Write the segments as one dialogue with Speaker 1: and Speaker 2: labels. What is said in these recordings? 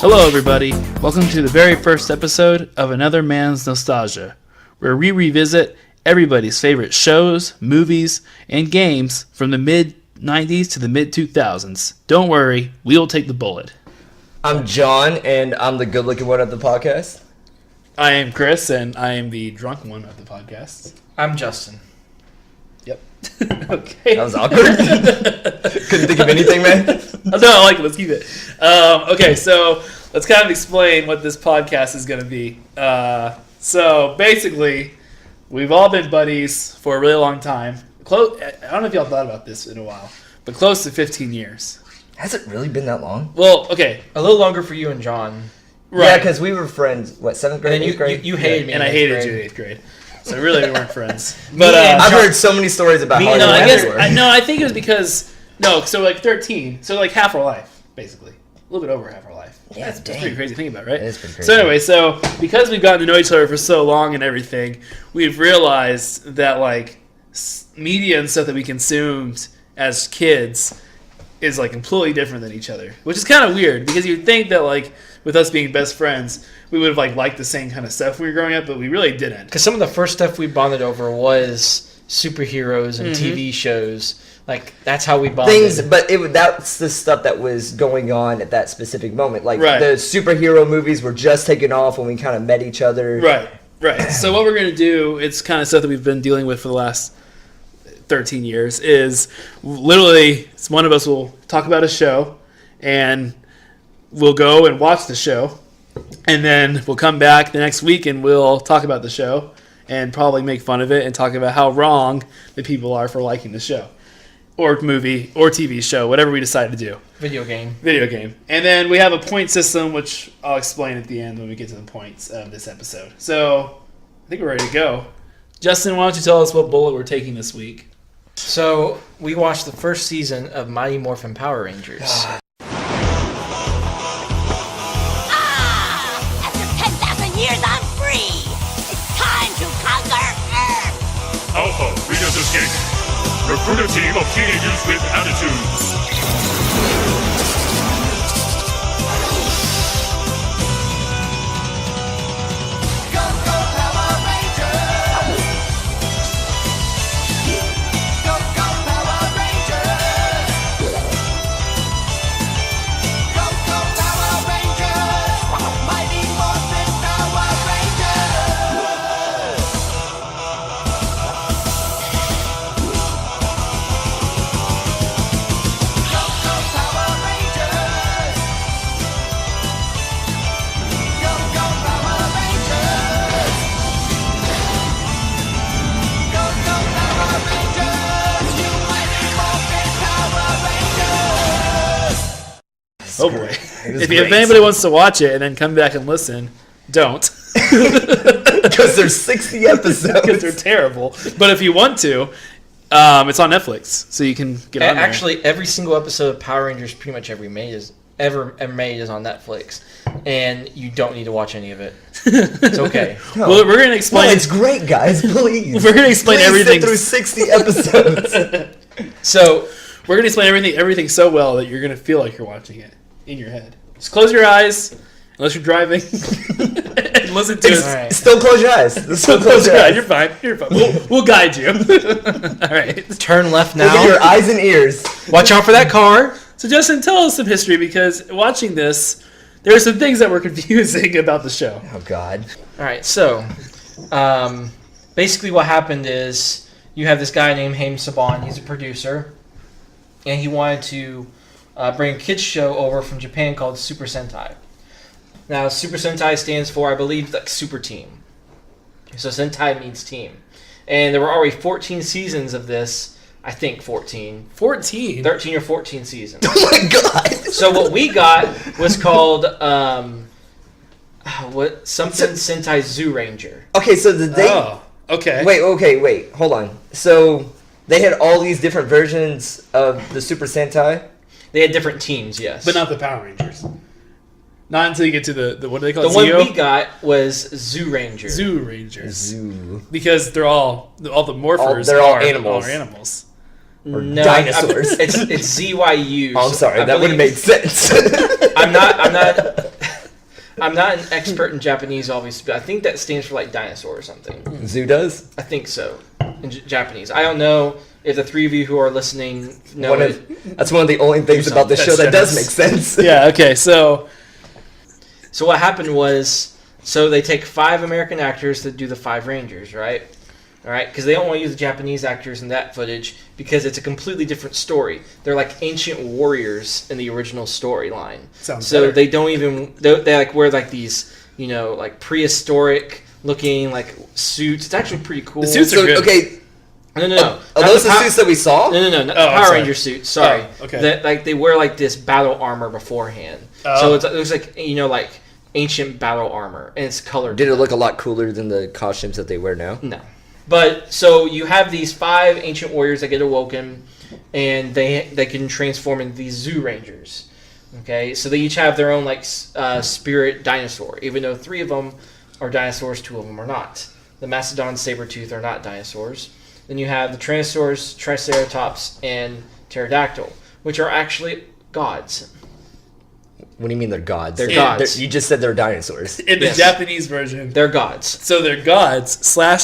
Speaker 1: Hello, everybody. Welcome to the very first episode of Another Man's Nostalgia, where we revisit everybody's favorite shows, movies, and games from the mid-90s to the mid-2000s. Don't worry, we'll take the bullet.
Speaker 2: I'm John, and I'm the good-looking one of the podcast.
Speaker 1: I am Chris, and I am the drunk one of the podcast.
Speaker 3: I'm Justin.
Speaker 1: Yep. Okay.
Speaker 2: That was awkward. Couldn't think of anything, man.
Speaker 1: No, I like it. Let's keep it. Okay, so let's kind of explain what this podcast is going to be. So basically, we've all been buddies for a really long time. I don't know if y'all thought about this in a while, but close to 15 years.
Speaker 2: Has it really been that long?
Speaker 1: Well, okay.
Speaker 3: A little longer for you and John.
Speaker 1: Right.
Speaker 2: Yeah, because we were friends, 7th grade, 8th grade?
Speaker 3: You hated me
Speaker 1: and
Speaker 3: in
Speaker 1: I hated
Speaker 3: grade.
Speaker 1: you in 8th grade. So really, we weren't friends. But
Speaker 2: I've heard so many stories about how
Speaker 1: I think it was because so like 13, so like half our life, basically, a little bit over half our life.
Speaker 2: Yeah,
Speaker 1: that's pretty crazy to think about, right?
Speaker 2: It is pretty crazy.
Speaker 1: So anyway, because we've gotten to know each other for so long and everything, we've realized that like media and stuff that we consumed as kids is like completely different than each other, which is kind of weird because you'd think that like with us being best friends, we would have like liked the same kind of stuff when we were growing up, but we really didn't.
Speaker 3: Because some of the first stuff we bonded over was superheroes and TV shows. Like that's how we bonded.
Speaker 2: But that's the stuff that was going on at that specific moment. Like
Speaker 1: Right.
Speaker 2: the superhero movies were just taking off when we kind of met each other.
Speaker 1: Right. So what we're going to do, it's kind of stuff that we've been dealing with for the last 13 years, is literally one of us will talk about a show and we'll go and watch the show, and then we'll come back the next week and we'll talk about the show and probably make fun of it and talk about how wrong the people are for liking the show or movie or TV show, whatever we decide to do.
Speaker 3: Video game.
Speaker 1: And then we have a point system, which I'll explain at the end when we get to the points of this episode. So I think we're ready to go. Justin, why don't you tell us what bullet we're taking this week?
Speaker 3: So we watched the first season of Mighty Morphin Power Rangers.
Speaker 4: After 10,000 years, I'm free! It's time to conquer Earth!
Speaker 5: Alpha, Leaders Escape. Recruit a team of teenagers with attitudes.
Speaker 4: Go, go, Power Rangers! Go, go, Power Rangers! Go, go, Power Rangers! Mighty Morphin Power Rangers! Go, go, Power Rangers! Go, go, Power Rangers! Go, go, Power Rangers! You Mighty Morphin Power Rangers!
Speaker 1: Oh boy.
Speaker 2: It was
Speaker 1: If
Speaker 2: great.
Speaker 1: anybody wants to watch it and then come back and listen, don't.
Speaker 2: Because there's 60 episodes.
Speaker 1: Because they're terrible. But if you want to, it's on Netflix, so you can get on there.
Speaker 3: Actually, every single episode of Power Rangers, pretty much ever made is on Netflix, and you don't need to watch any of it. It's okay.
Speaker 2: No.
Speaker 1: Well, we're going to explain.
Speaker 2: Well, it's great, guys. Please.
Speaker 1: We're going to explain
Speaker 2: Please
Speaker 1: everything.
Speaker 2: sit through 60 episodes.
Speaker 3: So
Speaker 1: We're going to explain everything so well that you're going to feel like you're watching it in your head. Just close your eyes, unless you're driving, and listen to us.
Speaker 3: All right.
Speaker 2: Still close your eyes.
Speaker 1: So close your eyes. You're fine. You're fine. We'll guide you. All right.
Speaker 3: turn left
Speaker 2: Look at
Speaker 3: now.
Speaker 2: your eyes and ears.
Speaker 3: Watch out for that car.
Speaker 1: So Justin, tell us some history, because watching this, there are some things that were confusing about the show.
Speaker 2: Oh, God.
Speaker 3: All right, so basically what happened is you have this guy named Haim Saban. He's a producer, and he wanted to bring a kids show over from Japan called Super Sentai. Now, Super Sentai stands for, I believe, like Super Team. So Sentai means team. And there were already 14 seasons of this. I think 14.
Speaker 1: 14?
Speaker 3: 13 or 14 seasons.
Speaker 2: Oh, my God.
Speaker 3: So what we got was called something Sentai Zoo Ranger.
Speaker 2: Okay, so did they...
Speaker 1: Oh, okay.
Speaker 2: Wait. Hold on. So they had all these different versions of the Super Sentai?
Speaker 3: They had different teams, yes.
Speaker 1: But not the Power Rangers. Not until you get to the what do they call
Speaker 3: the
Speaker 1: it?
Speaker 3: one
Speaker 1: Zeo?
Speaker 3: we got was Zoo Ranger.
Speaker 1: Zoo Rangers.
Speaker 2: Zoo.
Speaker 1: Because they're all the morphers
Speaker 2: they're all
Speaker 1: are
Speaker 2: animals.
Speaker 1: Are animals.
Speaker 2: Or
Speaker 3: No,
Speaker 2: dinosaurs.
Speaker 3: It's ZYU.
Speaker 2: Oh, I'm sorry.
Speaker 3: I
Speaker 2: That would have
Speaker 3: believe-
Speaker 2: made sense.
Speaker 3: I'm not I'm not an expert in Japanese, obviously, but I think that stands for like dinosaur or something.
Speaker 2: Zoo does?
Speaker 3: I think so. In Japanese. I don't know if the three of you who are listening know it.
Speaker 2: That's one of the only things about this show that does make sense.
Speaker 1: Yeah, okay, so
Speaker 3: what happened was, so they take 5 American actors to do the 5 Rangers, right? All right, because they don't want to use the Japanese actors in that footage because it's a completely different story. They're like ancient warriors in the original storyline.
Speaker 1: Sounds
Speaker 3: so
Speaker 1: better.
Speaker 3: they don't even they like wear like these, you know, like prehistoric looking like suits. It's actually pretty cool.
Speaker 1: The suits are good.
Speaker 2: Okay.
Speaker 3: No.
Speaker 2: Are those the suits that we saw?
Speaker 3: No. Not
Speaker 1: Oh,
Speaker 3: the
Speaker 1: I'm
Speaker 3: Power
Speaker 1: sorry.
Speaker 3: Ranger suits. Sorry.
Speaker 1: Oh, okay.
Speaker 3: That like they wear like this battle armor beforehand.
Speaker 1: Oh.
Speaker 3: So it looks like, you know, like ancient battle armor, and it's colored.
Speaker 2: Did it look a lot cooler than the costumes that they wear now?
Speaker 3: No. But so you have these 5 ancient warriors that get awoken, and they can transform into these zoo rangers. Okay, so they each have their own like spirit dinosaur. Even though 3 of them are dinosaurs, 2 of them are not. The Mastodon, Sabretooth are not dinosaurs. Then you have the Tyrannosaurus, Triceratops, and Pterodactyl, which are actually gods.
Speaker 2: What do you mean they're gods?
Speaker 3: They're gods.
Speaker 2: You just said they're dinosaurs.
Speaker 1: in the
Speaker 3: Yes.
Speaker 1: Japanese version,
Speaker 3: They're gods.
Speaker 1: so they're gods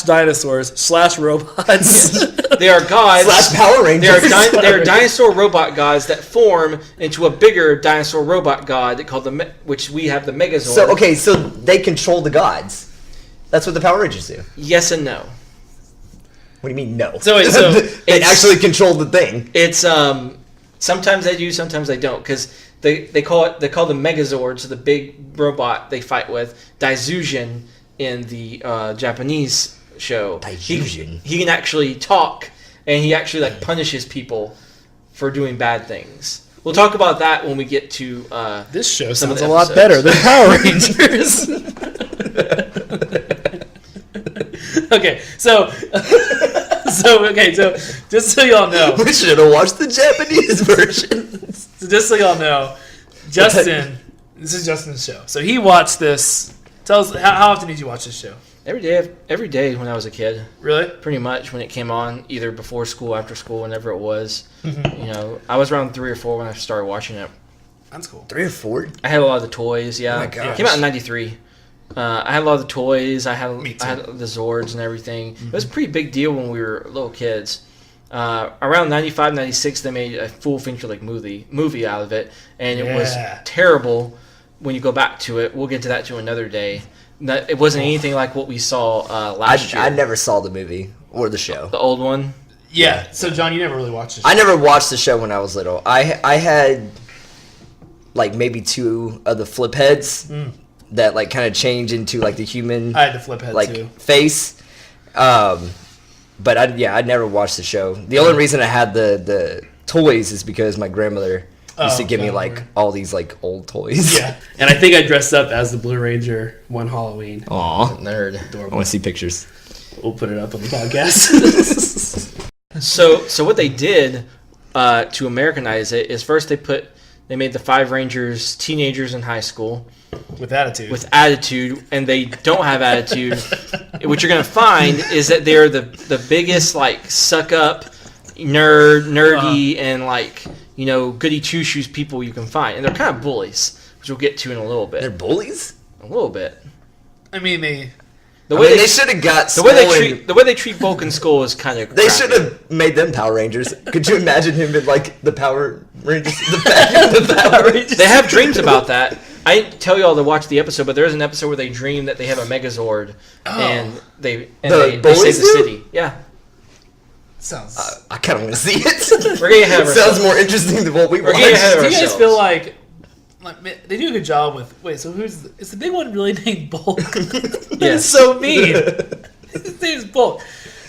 Speaker 1: / dinosaurs / robots.
Speaker 3: They are gods.
Speaker 2: Slash Power Rangers.
Speaker 3: They are dinosaur robot gods that form into a bigger dinosaur robot god called which we have the Megazord.
Speaker 2: So they control the gods. That's what the Power Rangers do.
Speaker 3: Yes and no.
Speaker 2: What do you mean no?
Speaker 1: So wait,
Speaker 2: they actually control the thing.
Speaker 3: It's sometimes they do, sometimes they don't, because they call the Megazord, so the big robot they fight with, Daizujin in the Japanese show.
Speaker 2: Daizujin?
Speaker 3: He can actually talk, and he actually like punishes people for doing bad things. We'll talk about that when we get to
Speaker 1: This show
Speaker 3: some of
Speaker 1: sounds
Speaker 3: the
Speaker 1: a lot
Speaker 3: episodes.
Speaker 1: better than Power Rangers. Okay, so just so y'all know,
Speaker 2: We should have watched the Japanese version.
Speaker 1: so just so y'all know, Justin, this is Justin's show. So he watched this. Tell us how often did you watch this show?
Speaker 3: Every day when I was a kid,
Speaker 1: Really?
Speaker 3: pretty much when it came on, either before school, after school, whenever it was. You know, I was around 3 or 4 when I started watching it.
Speaker 1: That's cool.
Speaker 2: 3 or 4?
Speaker 3: I had a lot of the toys. Yeah,
Speaker 2: Oh my gosh.
Speaker 3: It came out in '93. I had a lot of the toys. I had
Speaker 1: Me too.
Speaker 3: I had the Zords and everything. It was a pretty big deal when we were little kids. Around 95, 96, they made a full feature like movie out of it, and it was
Speaker 1: Yeah.
Speaker 3: terrible. When you go back to it, we'll get to that to another day. It wasn't anything like what we saw last year.
Speaker 2: I never saw the movie or the show.
Speaker 3: The old one.
Speaker 1: Yeah. So John, you never really watched this show.
Speaker 2: I never watched the show when I was little. I had like maybe 2 of the flip heads that like kind of change into like the human
Speaker 1: I had to flip head
Speaker 2: like
Speaker 1: too.
Speaker 2: face. But I'd never watched the show. The only reason I had the toys is because my grandmother used to give me like all these like old toys.
Speaker 1: Yeah. And I think I dressed up as the Blue Ranger one Halloween.
Speaker 2: Aw.
Speaker 3: Nerd.
Speaker 2: I want to see pictures.
Speaker 1: We'll put it up on the podcast.
Speaker 3: So what they did to Americanize it is first they made the 5 Rangers teenagers in high school
Speaker 1: With attitude.
Speaker 3: with attitude, and they don't have attitude. What you're gonna find is that they're the biggest like suck up, nerdy, and like, you know, goody two shoes people you can find, and they're kind of bullies, which we'll get to in a little
Speaker 2: They're
Speaker 3: bit.
Speaker 2: bullies?
Speaker 3: A little bit.
Speaker 1: I mean, they.
Speaker 3: The
Speaker 2: I
Speaker 3: way
Speaker 2: mean,
Speaker 3: they
Speaker 2: they should have got
Speaker 3: the way they
Speaker 2: stolen-
Speaker 3: treat Bulk and Skull is kind of
Speaker 2: They should have made them Power Rangers. Could you imagine him in like the Power Rangers? The Power Rangers.
Speaker 3: They have dreams about that. I didn't tell y'all to watch the episode, but there is an episode where they dream that they have a Megazord, and they save
Speaker 2: bullies
Speaker 3: the
Speaker 2: do?
Speaker 3: city. Yeah,
Speaker 1: Sounds.
Speaker 2: I kind of want to see it.
Speaker 3: we're getting ahead of
Speaker 2: It sounds
Speaker 3: ourselves.
Speaker 2: more interesting than what we
Speaker 3: We're
Speaker 2: watched.
Speaker 3: getting ahead of
Speaker 1: Do you guys
Speaker 3: ourselves.
Speaker 1: feel like man, they do a good job with? Wait, so is the big one really named Bulk? That
Speaker 3: Yes.
Speaker 1: is so mean. His name's Bulk.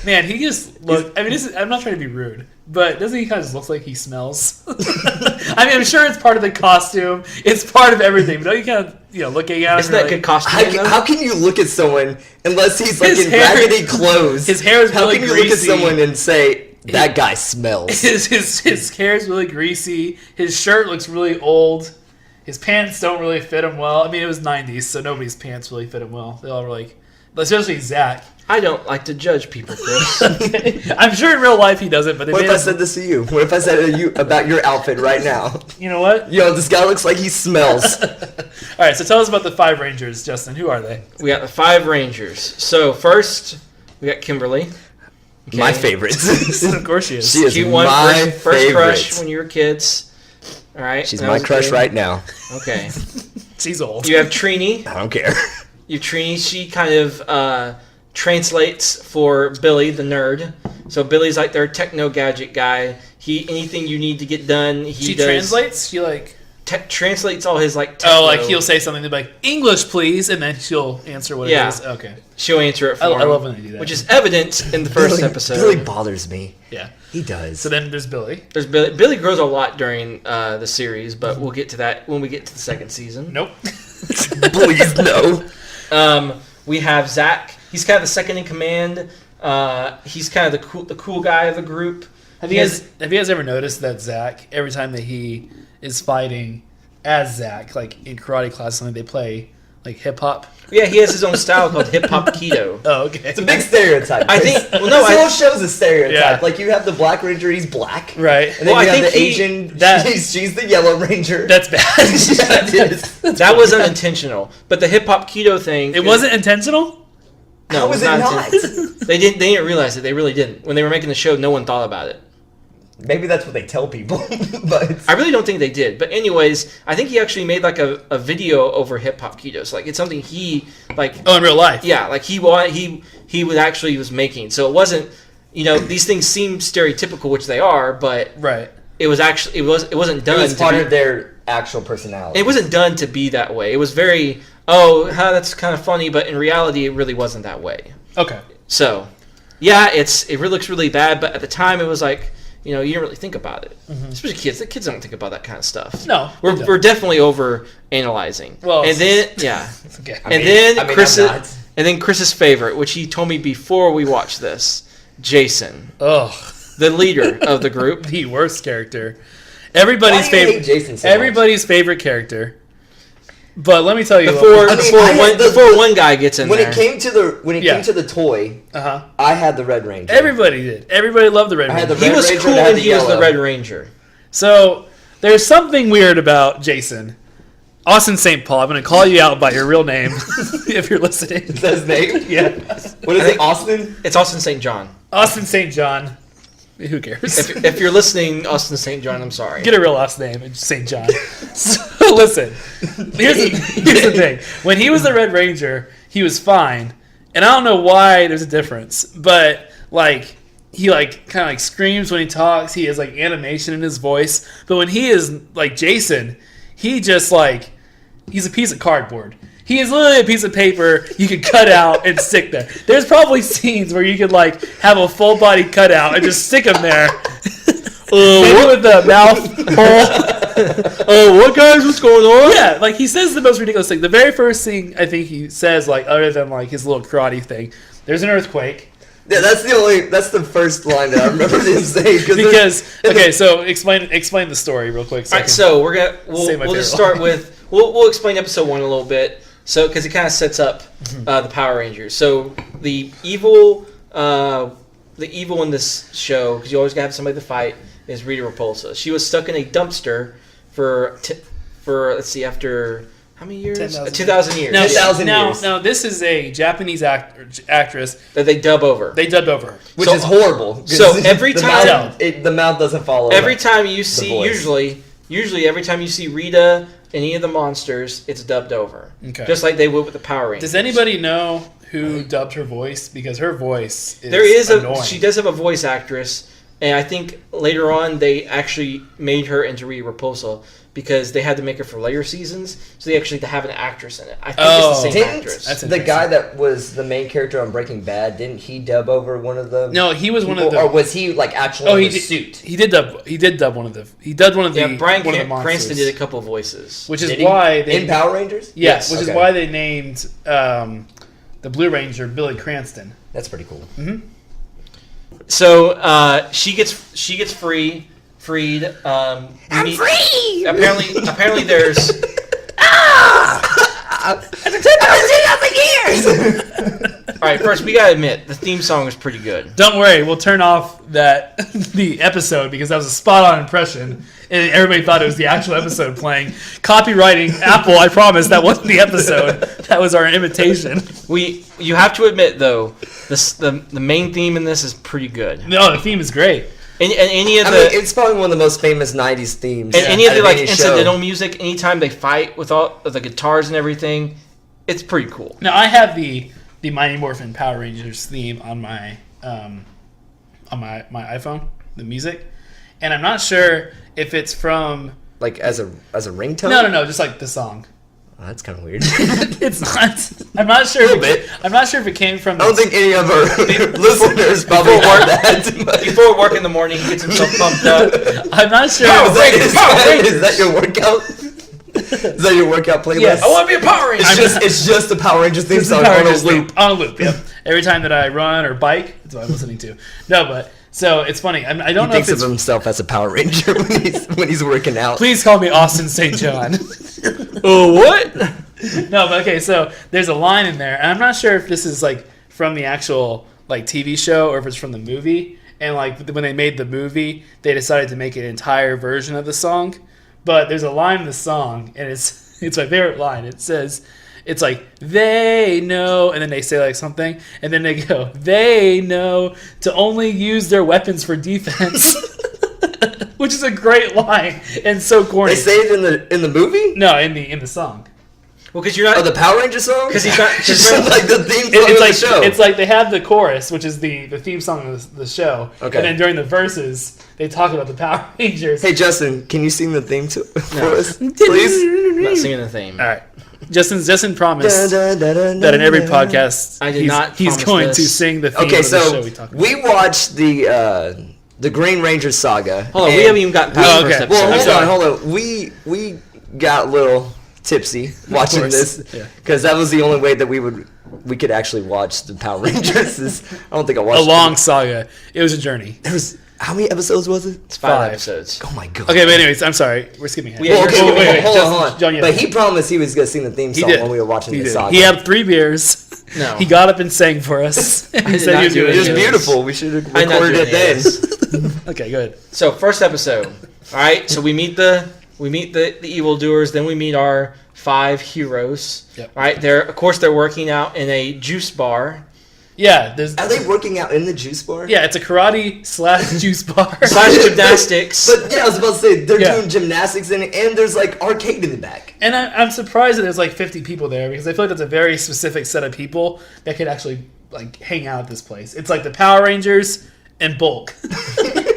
Speaker 1: Man, he just look. I mean, I'm not trying to be rude, but doesn't he kind of just look like he smells? I mean, I'm sure it's part of the costume. It's part of everything. But don't you kind of looking at him?
Speaker 3: Isn't that
Speaker 1: like,
Speaker 3: good costume?
Speaker 2: How can you look at someone unless he's like
Speaker 1: His
Speaker 2: in
Speaker 1: hair-
Speaker 2: raggedy clothes?
Speaker 1: his hair is
Speaker 2: How
Speaker 1: really
Speaker 2: can you look at
Speaker 1: greasy.
Speaker 2: someone and say that guy smells?
Speaker 1: His hair is really greasy. His shirt looks really old. His pants don't really fit him well. I mean, it was 90s, so nobody's pants really fit him well. They all were like, especially Zach.
Speaker 3: I don't like to judge people, Chris.
Speaker 1: I'm sure in real life he doesn't, but they
Speaker 2: What
Speaker 1: made
Speaker 2: if I
Speaker 1: him-
Speaker 2: said this to you? What if I said to you about your outfit right now?
Speaker 1: you know what?
Speaker 2: Yo, this guy looks like he smells.
Speaker 1: All right, so tell us about the 5 Rangers, Justin. Who are they?
Speaker 3: We got the 5 Rangers. So first, we got Kimberly. Okay.
Speaker 2: My favorites.
Speaker 1: Of course she is.
Speaker 2: She is
Speaker 3: Cute one,
Speaker 2: my
Speaker 3: first crush
Speaker 2: favorite.
Speaker 3: when you were kids. All right.
Speaker 2: She's
Speaker 3: that
Speaker 2: my
Speaker 3: was a
Speaker 2: crush
Speaker 3: kid.
Speaker 2: right now.
Speaker 3: Okay.
Speaker 1: She's old.
Speaker 3: You have Trini.
Speaker 2: I don't care.
Speaker 3: You have Trini. She kind of translates for Billy, the nerd. So Billy's like their techno gadget guy. Anything you need to get done,
Speaker 1: She
Speaker 3: does.
Speaker 1: translates? She like...
Speaker 3: Translates all his like techno.
Speaker 1: Oh, like he'll say something, they'll be like, English, please, and then she'll answer what it is. Okay.
Speaker 3: She'll answer it for
Speaker 1: I
Speaker 3: him.
Speaker 1: love when they do that.
Speaker 3: Which is evident in the first episode.
Speaker 2: Billy bothers me.
Speaker 1: Yeah.
Speaker 2: He does.
Speaker 1: So then there's Billy.
Speaker 3: There's Billy. Billy grows a lot during the series, but we'll get to that when we get to the second season.
Speaker 1: Nope.
Speaker 2: Please, no.
Speaker 3: We have Zach. He's kind of the second in command. He's kind of the cool guy of the group.
Speaker 1: Have you guys ever noticed that Zach, every time that he is fighting as Zach, like in karate class, something they play like hip hop?
Speaker 3: Yeah, he has his own style called hip hop keto.
Speaker 1: Oh, okay.
Speaker 2: It's a big stereotype.
Speaker 3: I think. Well,
Speaker 2: This
Speaker 3: no,
Speaker 2: whole show's a stereotype.
Speaker 1: Yeah.
Speaker 2: Like you have the Black Ranger, he's black.
Speaker 1: Right.
Speaker 2: And then
Speaker 3: Well,
Speaker 2: you
Speaker 3: I
Speaker 2: have the
Speaker 3: think
Speaker 2: Asian,
Speaker 1: that-
Speaker 2: she's the Yellow Ranger.
Speaker 1: That's bad.
Speaker 2: Yeah, it is.
Speaker 3: that was unintentional. But the hip hop keto thing.
Speaker 1: It wasn't intentional?
Speaker 3: No,
Speaker 2: How
Speaker 3: it was
Speaker 2: is it not?
Speaker 3: intentional. They didn't realize it. They really didn't. When they were making the show, no one thought about it.
Speaker 2: Maybe that's what they tell people, but
Speaker 3: I really don't think they did. But anyways, I think he actually made like a video over hip hop keto. So like it's something he like.
Speaker 1: Oh, in real life?
Speaker 3: Yeah, like he was making. So it wasn't, these things seem stereotypical, which they are, but
Speaker 1: Right.
Speaker 3: it was actually it wasn't done.
Speaker 2: it was
Speaker 3: to
Speaker 2: part
Speaker 3: be-
Speaker 2: of their actual personality.
Speaker 3: It wasn't done to be that way. It was very that's kind of funny, but in reality, it really wasn't that way.
Speaker 1: Okay.
Speaker 3: So, yeah, it really looks really bad, but at the time, it was like. You didn't really think about it. Especially kids. The kids don't think about that kind of stuff.
Speaker 1: No, they don't.
Speaker 3: We're definitely over analyzing.
Speaker 1: Well,
Speaker 3: and then yeah,
Speaker 1: Okay.
Speaker 3: and then Chris's favorite, which he told me before we watched this, Jason,
Speaker 1: Oh,
Speaker 3: the leader of the group.
Speaker 1: the worst character. Everybody's
Speaker 2: Why do you
Speaker 1: favorite.
Speaker 2: hate Jason so much?
Speaker 1: Everybody's favorite character. But let me tell you.
Speaker 3: Before
Speaker 2: I had
Speaker 3: before one guy gets in
Speaker 2: when
Speaker 3: there.
Speaker 2: it came to the toy,
Speaker 1: Uh-huh.
Speaker 2: I had the Red Ranger.
Speaker 1: Everybody did. Everybody loved the Red
Speaker 2: I had
Speaker 1: Ranger.
Speaker 2: the
Speaker 3: he
Speaker 2: Red
Speaker 3: was
Speaker 2: Ranger
Speaker 3: cool
Speaker 2: and I had
Speaker 3: when
Speaker 2: the
Speaker 3: he was the
Speaker 2: yellow.
Speaker 3: Red Ranger.
Speaker 1: So there's something weird about Jason. Austin St. Paul. I'm going to call you out by your real name if you're listening.
Speaker 2: Is that his name?
Speaker 1: Yeah.
Speaker 2: What is it, Austin?
Speaker 3: It's Austin St. John.
Speaker 1: Austin St. John. Who cares?
Speaker 3: If you're listening, Austin St. John, I'm sorry.
Speaker 1: Get a real last name. It's St. John. So listen. Here's the thing. When he was the Red Ranger, he was fine. And I don't know why there's a difference. But, like, he, like, kind of, like, screams when he talks. He has, like, animation in his voice. But when he is, like, Jason, he just, like, he's a piece of cardboard. He is literally a piece of paper you could cut out and stick there. There's probably scenes where you could, like, have a full body cutout and just stick him there. Maybe with the mouth hole.
Speaker 3: What guys? What's going on?
Speaker 1: Yeah, like, he says the most ridiculous thing. The very first thing I think he says, like, other than, like, his little karate thing, there's an earthquake.
Speaker 2: Yeah, that's the first line that I remember him saying.
Speaker 1: Because, okay, so explain the story real quick.
Speaker 3: All right, so we'll
Speaker 1: Say my
Speaker 3: just
Speaker 1: favorite
Speaker 3: start
Speaker 1: line.
Speaker 3: with we'll explain episode 1 a little bit. So because it kind of sets up the Power Rangers. So the evil in this show, because you always gotta have somebody to fight, is Rita Repulsa. She was stuck in a dumpster for let's see, after how many years?
Speaker 1: 10,000
Speaker 3: 2,000 years.
Speaker 1: Now,
Speaker 2: 10,000 years.
Speaker 1: Now, this is a Japanese actress.
Speaker 3: That they dub over.
Speaker 1: They dubbed over her.
Speaker 2: Which
Speaker 3: So-
Speaker 2: is horrible. 'cause
Speaker 3: so every
Speaker 2: the
Speaker 3: time-
Speaker 2: mouth, the mouth doesn't follow.
Speaker 3: Every time you see,
Speaker 2: voice.
Speaker 3: usually every time you see Rita, any of the monsters, it's dubbed over.
Speaker 1: Okay.
Speaker 3: Just like they would with the Power Rangers.
Speaker 1: Does anybody know who dubbed her voice? Because her voice is
Speaker 3: There is
Speaker 1: annoying.
Speaker 3: she does have a voice actress, and I think later on they actually made her into Rita Repulsa because they had to make her for later seasons, so they actually had to have an actress in it. I think it's the same
Speaker 2: Didn't
Speaker 3: actress.
Speaker 1: That's
Speaker 2: the
Speaker 1: interesting.
Speaker 2: guy that was the main character on Breaking Bad, didn't he dub over one of the
Speaker 1: No, he was one of
Speaker 2: people,
Speaker 1: the.
Speaker 2: or was he like actually
Speaker 1: Oh,
Speaker 2: in
Speaker 1: he
Speaker 2: the
Speaker 1: did.
Speaker 2: suit?
Speaker 1: He did dub. He did dub one of the. He dubbed one of the.
Speaker 3: Yeah, Bryan
Speaker 1: one of the monsters,
Speaker 3: Cranston did a couple of voices.
Speaker 1: which is
Speaker 2: Did he?
Speaker 1: why they
Speaker 2: in Power Rangers?
Speaker 1: Yes,
Speaker 3: Yes.
Speaker 1: which
Speaker 2: Okay.
Speaker 1: is why they named the Blue Ranger Billy Cranston.
Speaker 2: That's pretty cool.
Speaker 3: So she gets freed. I'm
Speaker 4: Free!
Speaker 3: Apparently, there's.
Speaker 4: After 10,000 years!
Speaker 3: All right, first we gotta admit the theme song is pretty good.
Speaker 1: Don't worry, we'll turn off the episode because that was a spot on impression. And everybody thought it was the actual episode playing. Copywriting Apple, I promise, that wasn't the episode. That was our imitation.
Speaker 3: You have to admit though, the main theme in this is pretty good.
Speaker 1: No, the theme is great.
Speaker 3: And any of
Speaker 2: it's probably one of the most famous '90s themes.
Speaker 3: And any of the like
Speaker 2: any
Speaker 3: incidental
Speaker 2: show.
Speaker 3: music, anytime they fight with all of the guitars and everything, it's pretty cool.
Speaker 1: Now I have the Mighty Morphin Power Rangers theme on my my iPhone, the music, and I'm not sure if it's from
Speaker 2: Like as a ringtone.
Speaker 1: no, just like the song.
Speaker 2: Oh, that's kind of weird.
Speaker 1: It's not. I'm not sure. I'm not sure if it came from.
Speaker 2: I don't think any of our listeners probably have that.
Speaker 3: Before work in the morning, he gets himself pumped up.
Speaker 1: I'm not sure.
Speaker 2: Is that your workout? Is that your workout playlist?
Speaker 1: Yes.
Speaker 3: I want to be a Power Ranger.
Speaker 2: It's just the Power Rangers theme song
Speaker 1: Power
Speaker 2: on a
Speaker 1: Rangers
Speaker 2: loop.
Speaker 1: theme. On a loop, yep. Every time that I run or bike, that's what I'm listening to. No, but so it's funny. I don't know if
Speaker 2: He thinks
Speaker 1: it's.
Speaker 2: of himself as a Power Ranger when he's working out.
Speaker 1: Please call me Austin St. John.
Speaker 3: Oh, what?
Speaker 1: No, but okay. So there's a line in there, and I'm not sure if this is like from the actual like TV show or if it's from the movie. And like when they made the movie, they decided to make an entire version of the song. But there's a line in the song, and it's my favorite line. It says, it's like, they know, and then they say like something, and then they go, they know to only use their weapons for defense. Which is a great line, and so corny.
Speaker 2: They say it in the movie?
Speaker 1: No, in the song.
Speaker 3: Well, because you're not.
Speaker 2: Oh, the Power Ranger song?
Speaker 3: Because he's not.
Speaker 2: Just like the theme song
Speaker 1: It's
Speaker 2: of
Speaker 1: like
Speaker 2: the show.
Speaker 1: it's like they have the chorus, which is the theme song of the show.
Speaker 2: Okay.
Speaker 1: And then during the verses, they talk about the Power Rangers.
Speaker 2: Hey, Justin, can you sing the theme for us, please?
Speaker 3: I'm not singing the theme.
Speaker 1: All right. Justin promised that in every podcast
Speaker 3: I did not
Speaker 1: he's
Speaker 3: promise
Speaker 1: going
Speaker 3: this.
Speaker 1: to sing the theme
Speaker 2: Okay,
Speaker 1: of the show
Speaker 2: so
Speaker 1: we talked about.
Speaker 2: we watched the Green Ranger saga.
Speaker 3: Hold on, we
Speaker 2: and-
Speaker 3: haven't even gotten past the first
Speaker 1: okay.
Speaker 3: episode.
Speaker 2: Well,
Speaker 1: I'm
Speaker 2: hold
Speaker 1: sorry.
Speaker 2: on. We got a little tipsy watching
Speaker 1: course.
Speaker 2: this
Speaker 1: Yeah.
Speaker 2: because that was the only way that we could actually watch the Power Rangers. I don't think I
Speaker 1: A
Speaker 2: watched
Speaker 1: long saga. It was a journey.
Speaker 2: There was how many episodes was it?
Speaker 3: It's 5
Speaker 1: 5.
Speaker 3: episodes.
Speaker 2: Oh my god.
Speaker 1: Okay, but anyways, I'm sorry. We're skipping ahead.
Speaker 3: Well, okay,
Speaker 1: wait,
Speaker 2: hold
Speaker 1: Justin,
Speaker 2: on.
Speaker 1: John, yeah.
Speaker 2: But he promised he was gonna sing the theme
Speaker 1: He
Speaker 2: song
Speaker 1: did.
Speaker 2: when we were watching
Speaker 1: He
Speaker 2: the
Speaker 1: did.
Speaker 2: saga.
Speaker 1: He had 3 beers.
Speaker 3: No.
Speaker 1: He got up and sang for us. And he
Speaker 3: did
Speaker 1: said
Speaker 3: not
Speaker 1: he was
Speaker 3: do
Speaker 1: going
Speaker 2: It was
Speaker 1: to
Speaker 3: any of this.
Speaker 2: beautiful. We should have
Speaker 3: I'm not
Speaker 2: recorded
Speaker 3: doing
Speaker 2: it then.
Speaker 3: any of
Speaker 1: Okay, good.
Speaker 3: So first episode. All right. So we meet the evildoers. Then we meet our 5 heroes.
Speaker 1: Yep.
Speaker 3: All right. They're working out in a juice bar.
Speaker 1: Yeah, there's.
Speaker 2: Are they working out in the juice bar?
Speaker 1: Yeah, it's a karate / juice bar.
Speaker 3: / gymnastics.
Speaker 2: But yeah, I was about to say they're
Speaker 1: Yeah.
Speaker 2: doing gymnastics in it, and there's like arcade in the back.
Speaker 1: And I'm surprised that there's like 50 people there because I feel like that's a very specific set of people that could actually like hang out at this place. It's like the Power Rangers and Bulk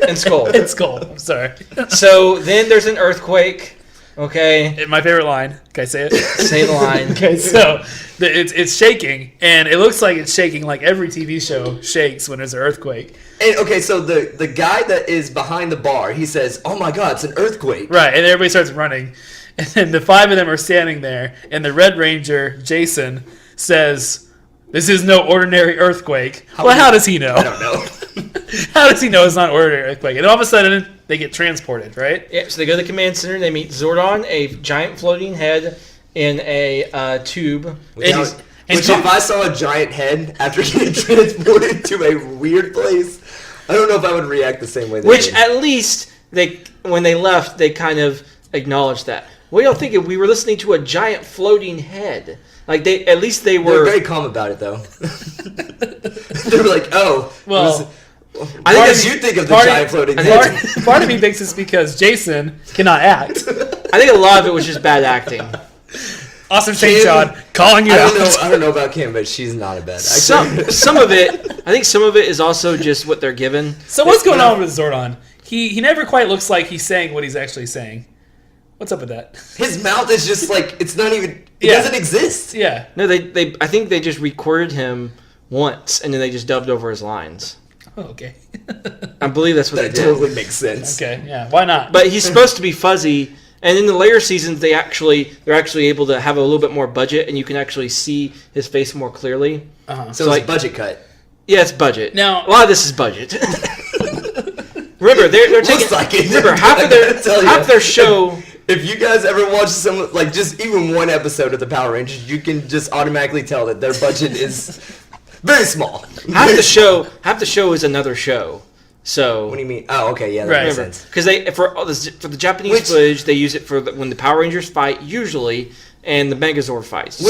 Speaker 3: and Skull.
Speaker 1: and Skull. I'm sorry.
Speaker 3: So then there's an earthquake. Okay.
Speaker 1: And my favorite line. Can I say it?
Speaker 3: Say the line.
Speaker 1: Okay, so it's shaking, and it looks like it's shaking like every TV show shakes when there's an earthquake.
Speaker 2: And okay, so the guy that is behind the bar, he says, "Oh my God, it's an earthquake!"
Speaker 1: Right, and everybody starts running, and then the 5 of them are standing there, and the Red Ranger Jason says, "This is no ordinary earthquake." How does he know?
Speaker 2: I don't know.
Speaker 1: How does he know it's not an ordinary earthquake? And all of a sudden, they get transported, right?
Speaker 3: Yeah, so they go to the command center. They meet Zordon, a giant floating head in a tube.
Speaker 2: Which if I saw a giant head after getting transported to a weird place, I don't know if I would react the same way. They
Speaker 3: Which
Speaker 2: did.
Speaker 3: at least when they left, they kind of acknowledged that. What do y'all think? We were listening to a giant floating head. Like they
Speaker 2: They were
Speaker 3: were.
Speaker 2: very calm about it, though. They were like, "Oh,
Speaker 1: Well,
Speaker 2: I think as you think of the giant floating head."
Speaker 1: part of me thinks it's because Jason cannot act.
Speaker 3: I think a lot of it was just bad acting.
Speaker 1: Austin St.
Speaker 2: Kim,
Speaker 1: John calling you out.
Speaker 2: I don't know about Kim, but she's not a bad actor.
Speaker 3: Some of it, I think some of it is also just what they're given.
Speaker 1: So what's going on with Zordon? He never quite looks like he's saying what he's actually saying. What's up with that?
Speaker 2: His mouth is just like it's not even. It
Speaker 1: Yeah.
Speaker 2: doesn't exist.
Speaker 1: Yeah.
Speaker 3: No, they I think they just recorded him once and then they just dubbed over his lines.
Speaker 1: Oh, okay.
Speaker 3: I believe that's what
Speaker 2: That
Speaker 3: they did.
Speaker 2: totally makes sense.
Speaker 1: Okay. Yeah. Why not?
Speaker 3: But he's supposed to be fuzzy, and in the later seasons, they're actually able to have a little bit more budget, and you can actually see his face more clearly.
Speaker 2: So
Speaker 3: like-
Speaker 2: it's budget cut.
Speaker 3: Yeah, it's budget.
Speaker 1: Now-
Speaker 3: a lot of this is budget. Remember, they're taking.
Speaker 2: Looks like it.
Speaker 3: Remember,
Speaker 2: I gotta tell you.
Speaker 3: half their show.
Speaker 2: If you guys ever watch some, like just even one episode of the Power Rangers, you can just automatically tell that their budget is very small.
Speaker 3: Half the show is another show. So
Speaker 2: What do you mean? Oh, okay, yeah, that
Speaker 1: Right.
Speaker 2: makes
Speaker 3: remember,
Speaker 2: sense.
Speaker 3: because for the Japanese
Speaker 2: Which-
Speaker 3: footage, they use it for when the Power Rangers fight usually, and the Megazord fights.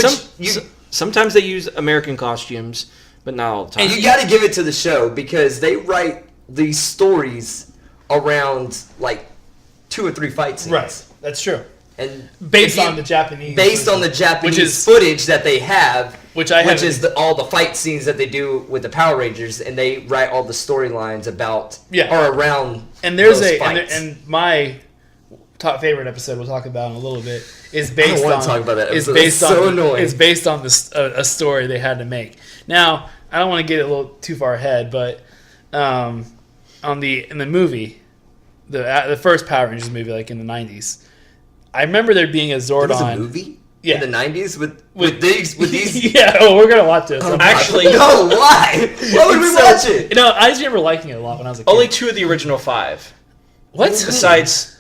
Speaker 3: Sometimes they use American costumes, but not all the time.
Speaker 2: And you got to give it to the show because they write these stories around like 2 or 3 fight scenes.
Speaker 1: Right. That's true.
Speaker 2: And
Speaker 1: Based
Speaker 2: if you-
Speaker 1: on the Japanese.
Speaker 2: based on the
Speaker 1: version,
Speaker 2: Japanese
Speaker 1: which is
Speaker 2: footage that they have,
Speaker 1: which is
Speaker 2: all the fight scenes that they do with the Power Rangers, and they write all the storylines about or around.
Speaker 1: And there's
Speaker 2: those
Speaker 1: a
Speaker 2: fights.
Speaker 1: and my top favorite episode we'll talk about in a little bit is
Speaker 2: I
Speaker 1: based
Speaker 2: don't want
Speaker 1: on
Speaker 2: to talk about that.
Speaker 1: is
Speaker 2: Episode.
Speaker 1: based
Speaker 2: It's
Speaker 1: on
Speaker 2: so annoying.
Speaker 1: It's based on this a story they had to make. Now I don't want to get a little too far ahead, but in the movie, the first Power Rangers movie, like in the 90s, I remember there being a Zordon.
Speaker 2: There was a movie
Speaker 1: Yeah.
Speaker 2: in the 90s with these.
Speaker 1: Yeah, we're gonna watch this.
Speaker 3: Actually,
Speaker 2: no, why? Why would we watch it?
Speaker 1: You know, I just remember liking it a lot when I was a kid.
Speaker 3: only 2 of the original 5.
Speaker 1: What?
Speaker 3: Besides,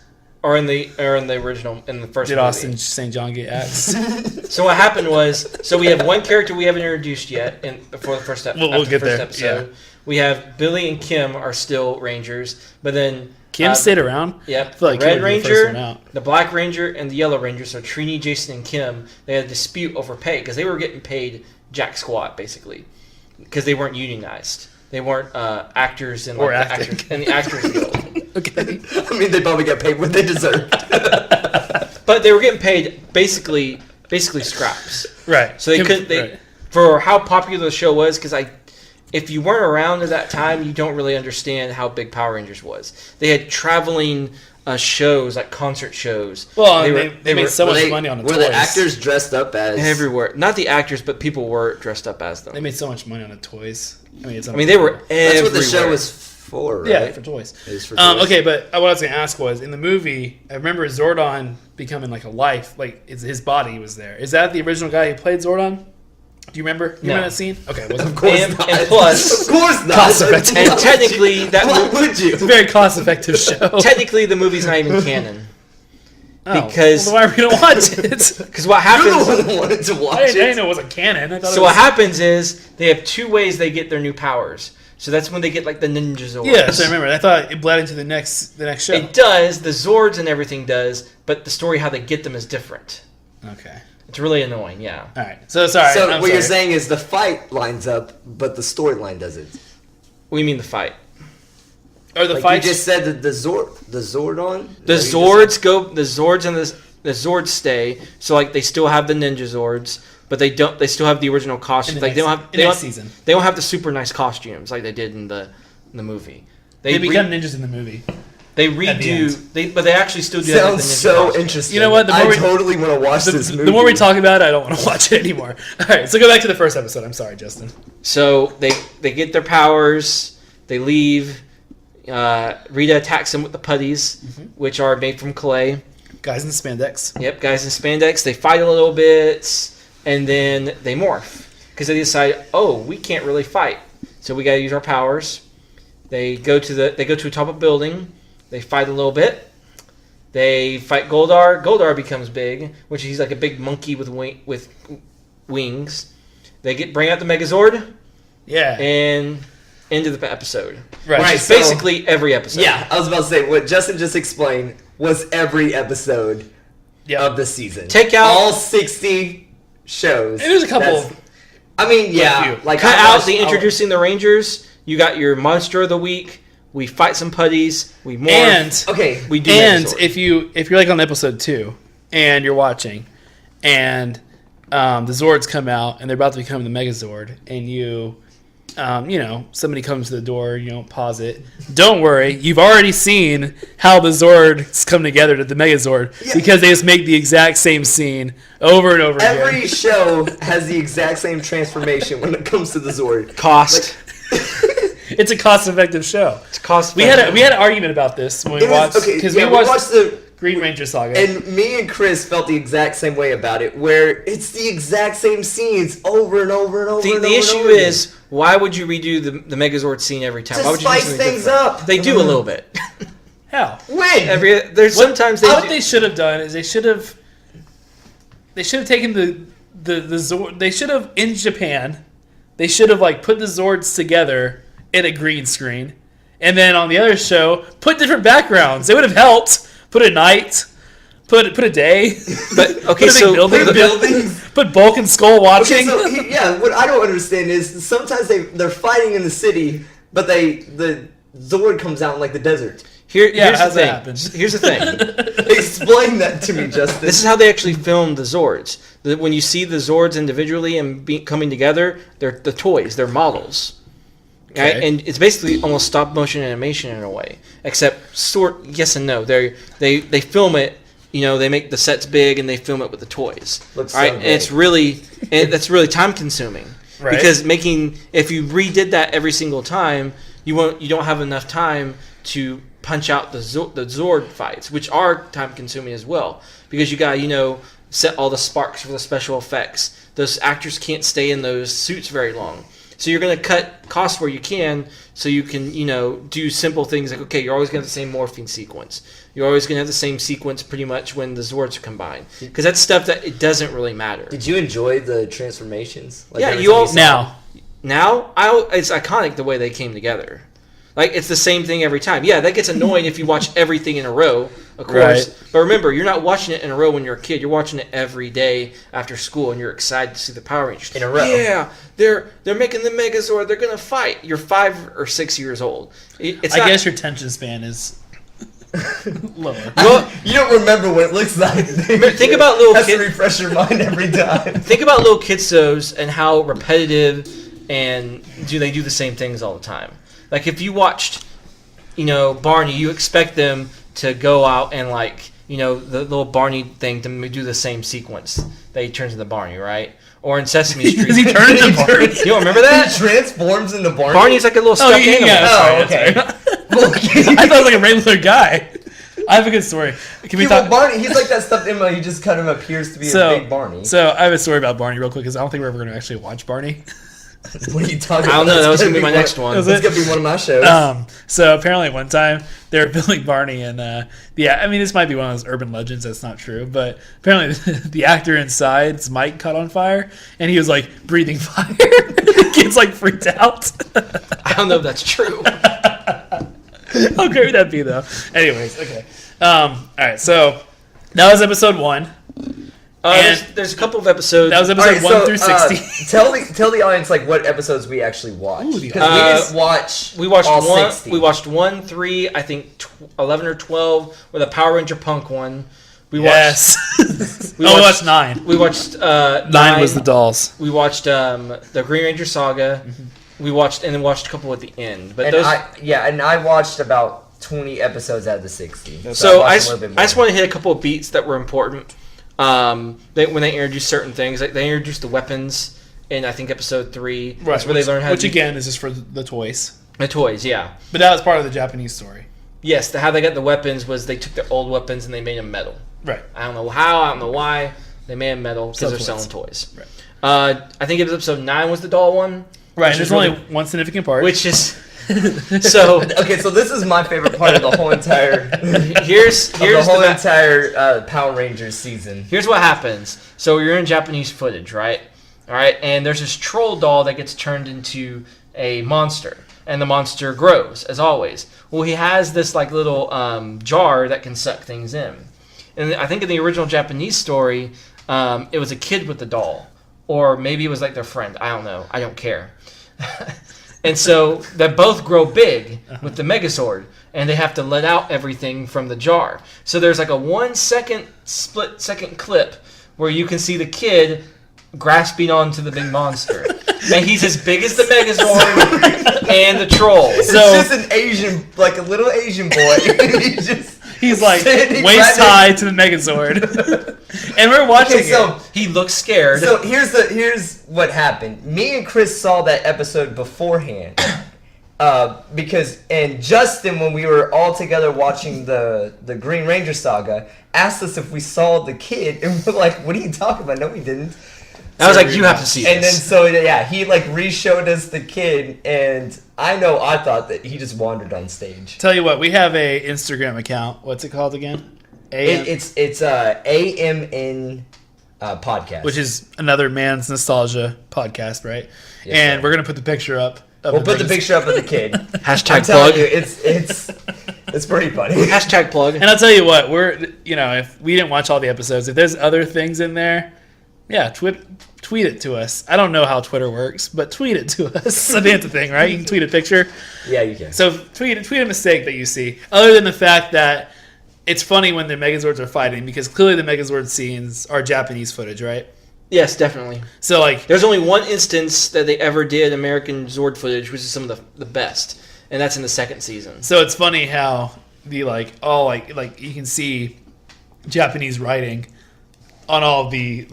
Speaker 3: are in the original in the first
Speaker 1: Did
Speaker 3: movie.
Speaker 1: Austin St. John get axed?
Speaker 3: So what happened was, we have one character we haven't introduced yet for the first episode.
Speaker 1: We'll get there,
Speaker 3: Episode.
Speaker 1: yeah.
Speaker 3: We have Billy and Kim are still Rangers, but then
Speaker 1: Kim stayed around.
Speaker 3: Yep.
Speaker 1: I feel like
Speaker 3: the
Speaker 1: Kim
Speaker 3: Red
Speaker 1: would be the first one
Speaker 3: Ranger,
Speaker 1: out.
Speaker 3: the Black Ranger, and the Yellow Ranger. So Trini, Jason, and Kim, they had a dispute over pay because they were getting paid jack squat basically because they weren't unionized. They weren't actors in
Speaker 1: Or
Speaker 3: the
Speaker 1: acting.
Speaker 3: the Actors Guild.
Speaker 1: Okay.
Speaker 2: I mean, they probably got paid what they deserved.
Speaker 3: But they were getting paid basically scraps.
Speaker 1: Right.
Speaker 3: So they
Speaker 1: Kim-
Speaker 3: couldn't.
Speaker 1: right.
Speaker 3: For how popular the show was, because if you weren't around at that time, you don't really understand how big Power Rangers was. They had traveling shows, like concert shows.
Speaker 1: Well,
Speaker 3: They
Speaker 1: they made
Speaker 3: were-
Speaker 1: so
Speaker 2: Were
Speaker 1: much
Speaker 2: they-
Speaker 1: money on the
Speaker 2: were
Speaker 1: toys.
Speaker 2: the actors dressed up as
Speaker 3: everywhere. Not the actors, but people were dressed up as them.
Speaker 1: They made so much money on the toys. I mean,
Speaker 3: they were
Speaker 2: That's
Speaker 3: everywhere.
Speaker 2: what the show was for, right?
Speaker 1: Yeah, for toys.
Speaker 2: It was for toys.
Speaker 1: Okay, but what I was going to ask was, in the movie, I remember Zordon becoming like a life, like his body was there. Is that the original guy who played Zordon? Do you remember? You remember that scene? Okay, wasn't
Speaker 2: Of course
Speaker 3: And-
Speaker 2: not.
Speaker 3: and plus-
Speaker 2: of course not.
Speaker 1: Cost effective.
Speaker 3: And technically,
Speaker 2: Why would you?
Speaker 1: It's a very cost-effective show.
Speaker 3: technically, the movie's not even canon.
Speaker 1: Oh,
Speaker 3: because-
Speaker 1: well, then why are we going to watch it?
Speaker 3: Because what
Speaker 2: You're the
Speaker 3: happens?
Speaker 2: one that wanted to watch
Speaker 1: I didn't
Speaker 2: it.
Speaker 1: know it wasn't canon. I thought
Speaker 3: So
Speaker 1: it was...
Speaker 3: what happens is they have 2 ways they get their new powers. So that's when they get like the Ninja Zords.
Speaker 1: Yeah, so I remember. I thought it bled into the next show.
Speaker 3: It does. The Zords and everything does, but the story how they get them is different.
Speaker 1: Okay.
Speaker 3: It's really annoying. Yeah.
Speaker 1: All right. So sorry.
Speaker 2: So
Speaker 1: I'm
Speaker 2: what you're
Speaker 1: sorry.
Speaker 2: saying is the fight lines up, but the storyline doesn't.
Speaker 3: What do you mean the fight?
Speaker 1: Or the
Speaker 2: Like
Speaker 1: fight.
Speaker 2: you just said that the Zordon.
Speaker 3: The
Speaker 2: Is that
Speaker 3: Zords
Speaker 2: what you just
Speaker 3: go. The Zords and the Zords stay. So like they still have the Ninja Zords, but they don't. They still have the original costumes. Like they don't have.
Speaker 1: in next season.
Speaker 3: They don't have the super nice costumes like they did in the movie.
Speaker 1: They become ninjas in the movie.
Speaker 3: They
Speaker 1: the
Speaker 3: redo. But they actually still do
Speaker 2: said?
Speaker 3: have the
Speaker 2: Sounds
Speaker 3: Ninja
Speaker 2: so
Speaker 3: costumes.
Speaker 2: interesting.
Speaker 1: You know what? The more
Speaker 2: I
Speaker 1: we-
Speaker 2: totally want to watch this movie.
Speaker 1: The more we talk about it, I don't want to watch it anymore. All right, so go back to the first episode. I'm sorry, Justin.
Speaker 3: So they get their powers. They leave. Rita attacks them with the putties, which are made from clay.
Speaker 1: Guys in spandex.
Speaker 3: Yep, guys in spandex. They fight a little bit, and then they morph because they decide, oh, we can't really fight, so we got to use our powers. They go to the top of a building. They fight a little bit. They fight Goldar. Goldar becomes big, which he's like a big monkey with wings. They bring out the Megazord
Speaker 1: Yeah.
Speaker 3: and end of the episode.
Speaker 1: Right.
Speaker 3: Which
Speaker 2: Right,
Speaker 3: is
Speaker 2: so-
Speaker 3: basically every episode.
Speaker 2: Yeah, I was about to say what Justin just explained was every episode
Speaker 1: Yep.
Speaker 2: of the season.
Speaker 3: Take out-
Speaker 2: all 60 shows.
Speaker 1: And there's a couple
Speaker 2: That's-
Speaker 1: of-
Speaker 2: I mean, yeah,
Speaker 1: few.
Speaker 2: like
Speaker 3: Cut
Speaker 2: I
Speaker 3: out
Speaker 2: watched-
Speaker 3: the introducing the Rangers. You got your monster of the week. We fight some putties. We morph.
Speaker 1: And
Speaker 2: Okay,
Speaker 3: we do.
Speaker 1: and
Speaker 3: Megazord.
Speaker 1: if you're like on episode 2 and you're watching and the Zords come out and they're about to become the Megazord and you somebody comes to the door, you don't pause it. Don't worry, you've already seen how the Zords come together to the Megazord because they just make the exact same scene over and over
Speaker 2: every
Speaker 1: again.
Speaker 2: show has the exact same transformation when it comes to the Zord.
Speaker 3: cost.
Speaker 1: It's a cost-effective show.
Speaker 3: It's cost.
Speaker 1: We had an argument about this when we
Speaker 2: It was-
Speaker 1: watched
Speaker 2: okay,
Speaker 1: because
Speaker 2: yeah,
Speaker 1: we watched
Speaker 2: the
Speaker 1: Green Ranger Saga.
Speaker 2: and me and Chris felt the exact same way about it, where it's the exact same scenes over and over and over.
Speaker 3: The
Speaker 2: and over
Speaker 3: issue
Speaker 2: and over again.
Speaker 3: is, why would you redo the Megazord scene every time?
Speaker 2: To
Speaker 3: Why would you do
Speaker 2: spice
Speaker 3: something
Speaker 2: things
Speaker 3: different?
Speaker 2: up.
Speaker 3: They do a little bit.
Speaker 1: How?
Speaker 2: when
Speaker 3: There's sometimes they.
Speaker 1: What
Speaker 3: do-
Speaker 1: they should have done is they should have taken the Zord. They should have in Japan. They should have like put the Zords together in a green screen, And then on the other show, put different backgrounds. It would have helped. Put a night. Put a day.
Speaker 3: But okay,
Speaker 1: put a big
Speaker 3: so
Speaker 1: building.
Speaker 2: buildings.
Speaker 1: Put Bulk and Skull watching.
Speaker 2: Okay, so what I don't understand is sometimes they're fighting in the city, but the Zord comes out in like the desert.
Speaker 3: Here's the
Speaker 1: how's that
Speaker 3: thing.
Speaker 1: happen?
Speaker 3: Here's the thing.
Speaker 2: Explain that to me, Justin.
Speaker 3: This is how they actually filmed the Zords. When you see the Zords individually and coming together, they're the toys. They're models. Right?
Speaker 1: Okay.
Speaker 3: And it's basically almost stop motion animation in a way, except yes and no. They film it. You know, they make the sets big and they film it with the toys.
Speaker 2: Looks so
Speaker 3: right, and
Speaker 2: great.
Speaker 3: that's really time consuming.
Speaker 1: Right.
Speaker 3: Because if you redid that every single time, you don't have enough time to punch out the Zord fights, which are time consuming as well. Because you got set all the sparks for the special effects. Those actors can't stay in those suits very long. So you're going to cut costs where you can, so you can, do simple things like, okay, you're always going to have the same morphine sequence. You're always going to have the same sequence pretty much when the Zords are combined. Because that's stuff that it doesn't really matter.
Speaker 2: Did you enjoy the transformations?
Speaker 3: Yeah, Now, it's iconic the way they came together. Like, it's the same thing every time. Yeah, that gets annoying if you watch everything in a row, of course.
Speaker 1: Right.
Speaker 3: But remember, you're not watching it in a row when you're a kid. You're watching it every day after school, and you're excited to see the Power Rangers.
Speaker 2: In a row.
Speaker 3: Yeah, they're making the Megazord. They're going to fight. You're 5 or 6 years old.
Speaker 1: I guess your attention span is lower.
Speaker 3: Well,
Speaker 2: you don't remember what it looks like.
Speaker 3: Think about little
Speaker 2: kids.
Speaker 3: kids.
Speaker 2: Has to refresh your mind every time.
Speaker 3: Think about little kids shows and how repetitive and they do the same things all the time. Like if you watched, Barney, you expect them to go out and the little Barney thing to do the same sequence that he turns into Barney, right? Or in Sesame Street.
Speaker 1: Does he turn into Barney?
Speaker 3: You don't remember that?
Speaker 2: He transforms into Barney?
Speaker 3: Barney's like a little stuffed animal.
Speaker 1: Yeah,
Speaker 2: okay.
Speaker 1: I thought it was like a regular guy. I have a good story. Can we talk?
Speaker 2: Barney, he's like that stuffed animal. He just kind of appears to be a big Barney.
Speaker 1: So I have a story about Barney real quick because I don't think we're ever going to actually watch Barney.
Speaker 2: What are you talking about?
Speaker 3: I don't know. That was going to be my next one.
Speaker 2: That's going to be one of my shows.
Speaker 1: So apparently one time they were filming Barney and this might be one of those urban legends that's not true, but apparently the actor inside's mic caught on fire and he was like breathing fire. The kid's like freaked out.
Speaker 3: I don't know if that's true.
Speaker 1: How great would that be though? Anyways, okay. All right, so that was episode 1.
Speaker 3: There's a couple of episodes.
Speaker 1: That was episode 1 through 60.
Speaker 2: Tell the audience what episodes we actually watched. Because we didn't watch.
Speaker 3: We watched
Speaker 2: all
Speaker 3: 1.
Speaker 2: 60.
Speaker 3: We watched 1, 3, I think 11 or 12 with a Power Ranger Punk one. We
Speaker 1: watched 9.
Speaker 3: We watched
Speaker 1: 9 was the dolls.
Speaker 3: We watched the Green Ranger saga.
Speaker 1: Mm-hmm.
Speaker 3: We watched and then watched a couple at the end. But
Speaker 2: I watched about 20 episodes out of the 60.
Speaker 3: So I just want to hit a couple of beats that were important. When they introduced certain things, like they introduced the weapons in I think episode 3.
Speaker 1: Right,
Speaker 3: That's where they learned how.
Speaker 1: Which again is just for the toys.
Speaker 3: The toys, yeah.
Speaker 1: But that was part of the Japanese story.
Speaker 3: Yes, how they got the weapons was they took their old weapons and they made them metal.
Speaker 1: Right.
Speaker 3: I don't know how, I don't know why. They made them metal because they're selling toys.
Speaker 1: Right.
Speaker 3: I think it was episode 9 was the doll one.
Speaker 1: Right. And there's only one significant part.
Speaker 3: Which is so.
Speaker 2: Okay, so this is my favorite part of the whole entire.
Speaker 3: Here's the
Speaker 2: entire Power Rangers season.
Speaker 3: Here's what happens. So you're in Japanese footage, right? All right, and there's this troll doll that gets turned into a monster, and the monster grows as always. Well, he has this little jar that can suck things in, and I think in the original Japanese story, it was a kid with the doll, or maybe it was their friend. I don't know. I don't care. And so they both grow big with the Megazord, and they have to let out everything from the jar. So there's a 1 second split second clip where you can see the kid grasping onto the big monster, and he's as big as the Megazord and the troll.
Speaker 2: It's just an Asian, a little Asian boy.
Speaker 1: He's waist high to the Megazord, and we're watching it.
Speaker 3: He looks scared.
Speaker 2: So here's what happened. Me and Chris saw that episode beforehand, and Justin, when we were all together watching the Green Ranger saga, asked us if we saw the kid, and we're like, "What are you talking about?" No, we didn't.
Speaker 3: I was like, you have to see this.
Speaker 2: And then he re-showed us the kid, and I thought that he just wandered on stage.
Speaker 1: Tell you what, we have a Instagram account. What's it called again?
Speaker 2: It's AMN podcast,
Speaker 1: which is another man's nostalgia podcast, right?
Speaker 2: Yes,
Speaker 1: and
Speaker 2: sir.
Speaker 1: we're gonna put the picture up
Speaker 2: We'll put the picture up of the kid.
Speaker 3: Hashtag
Speaker 2: I'm telling
Speaker 3: plug.
Speaker 2: you, it's pretty funny.
Speaker 3: Hashtag plug.
Speaker 1: And I'll tell you what, if we didn't watch all the episodes, if there's other things in there, yeah, tweet it to us. I don't know how Twitter works, but tweet it to us. I think that's the thing, right? You can tweet a picture.
Speaker 2: Yeah, you can.
Speaker 1: So tweet a mistake that you see, other than the fact that it's funny when the Megazords are fighting, because clearly the Megazord scenes are Japanese footage, right?
Speaker 3: Yes, definitely.
Speaker 1: So like,
Speaker 3: there's only one instance that they ever did American Zord footage, which is some of the best, and that's in the second season.
Speaker 1: So it's funny how the like you can see Japanese writing on all the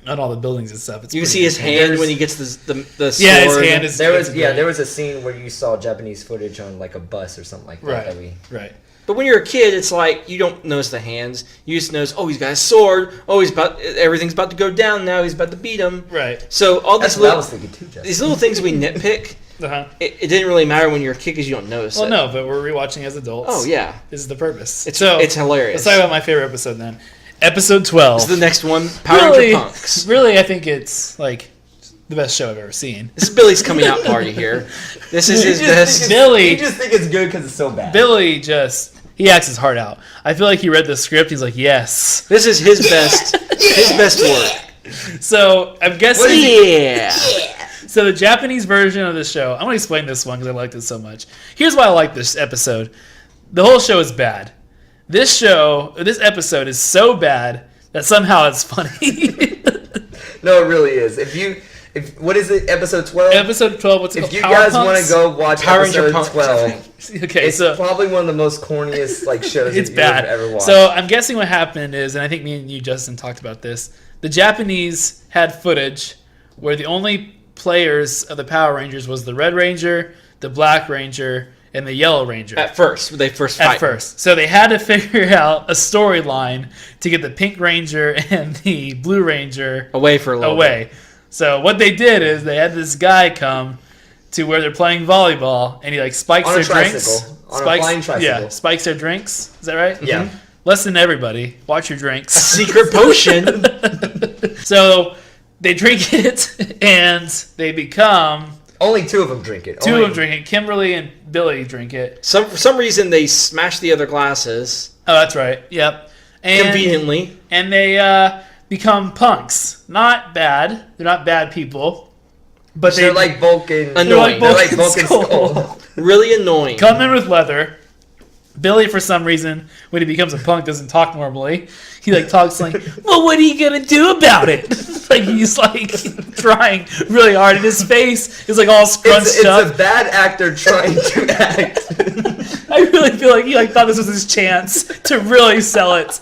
Speaker 1: on all the buildings and stuff.
Speaker 3: You can see his hand when he gets the sword.
Speaker 1: Yeah, his hand is.
Speaker 2: There was a scene where you saw Japanese footage on like a bus or something like that.
Speaker 1: Right.
Speaker 3: But when you're a kid, it's like you don't notice the hands. You just notice, he's got a sword. Everything's about to go down now. He's about to beat him.
Speaker 1: Right.
Speaker 3: So all
Speaker 2: That's what I was thinking too, Justin.
Speaker 3: these little things we nitpick. It didn't really matter when you're a kid because you don't notice it.
Speaker 1: Well, no, but we're rewatching as adults.
Speaker 3: Oh yeah,
Speaker 1: this is the purpose.
Speaker 3: It's hilarious.
Speaker 1: Let's talk about my favorite episode then. Episode 12.
Speaker 3: This is the next one. Power Ranger Punks.
Speaker 1: Really, I think it's like the best show I've ever seen.
Speaker 3: This is Billy's coming out party here. This is his best.
Speaker 1: Billy.
Speaker 2: You just think it's good because it's so bad.
Speaker 1: Billy he acts his heart out. I feel like he read the script. He's like, yes.
Speaker 3: This is his best. His best work.
Speaker 1: So I'm guessing.
Speaker 3: Yeah.
Speaker 1: So the Japanese version of the show. I'm gonna explain this one because I liked it so much. Here's why I like this episode. The whole show is bad. This episode is so bad that somehow it's funny.
Speaker 2: No, it really is. What is it? Episode 12.
Speaker 1: Episode 12. What's it called?
Speaker 2: If you guys want to go watch
Speaker 3: Power Ranger
Speaker 2: episode
Speaker 3: Punks,
Speaker 2: 12,
Speaker 1: okay,
Speaker 2: it's probably one of the most corniest shows
Speaker 1: it's
Speaker 2: that
Speaker 1: bad.
Speaker 2: you've ever watched.
Speaker 1: So I'm guessing what happened is, and I think me and you, Justin, talked about this. The Japanese had footage where the only players of the Power Rangers was the Red Ranger, the Black Ranger, and the Yellow Ranger.
Speaker 3: At first, they first fight.
Speaker 1: At first. So they had to figure out a storyline to get the Pink Ranger and the Blue Ranger
Speaker 3: away for a little bit.
Speaker 1: So what they did is they had this guy come to where they're playing volleyball, and he spikes their drinks.
Speaker 2: On a flying tricycle.
Speaker 1: Yeah, spikes their drinks. Is that right?
Speaker 2: Yeah.
Speaker 1: Mm-hmm. Listen, everybody, watch your drinks.
Speaker 3: A secret potion.
Speaker 1: So they drink it, and they become...
Speaker 2: Only two of them drink it.
Speaker 1: Two of them drink it. Kimberly and Billy drink it.
Speaker 3: For some reason, they smash the other glasses.
Speaker 1: Oh, that's right. Yep. And,
Speaker 3: conveniently.
Speaker 1: And they become punks. Not bad. They're not bad people. But
Speaker 2: they're like Vulcan.
Speaker 3: Annoying.
Speaker 1: They're like Vulcan Skull.
Speaker 3: Really annoying.
Speaker 1: Come in with leather. Billy, for some reason, when he becomes a punk, doesn't talk normally. He talks like, well, what are you going to do about it? He's trying really hard. And his face is all scrunched up.
Speaker 2: It's a bad actor trying to act.
Speaker 1: I really feel like he thought this was his chance to really sell it.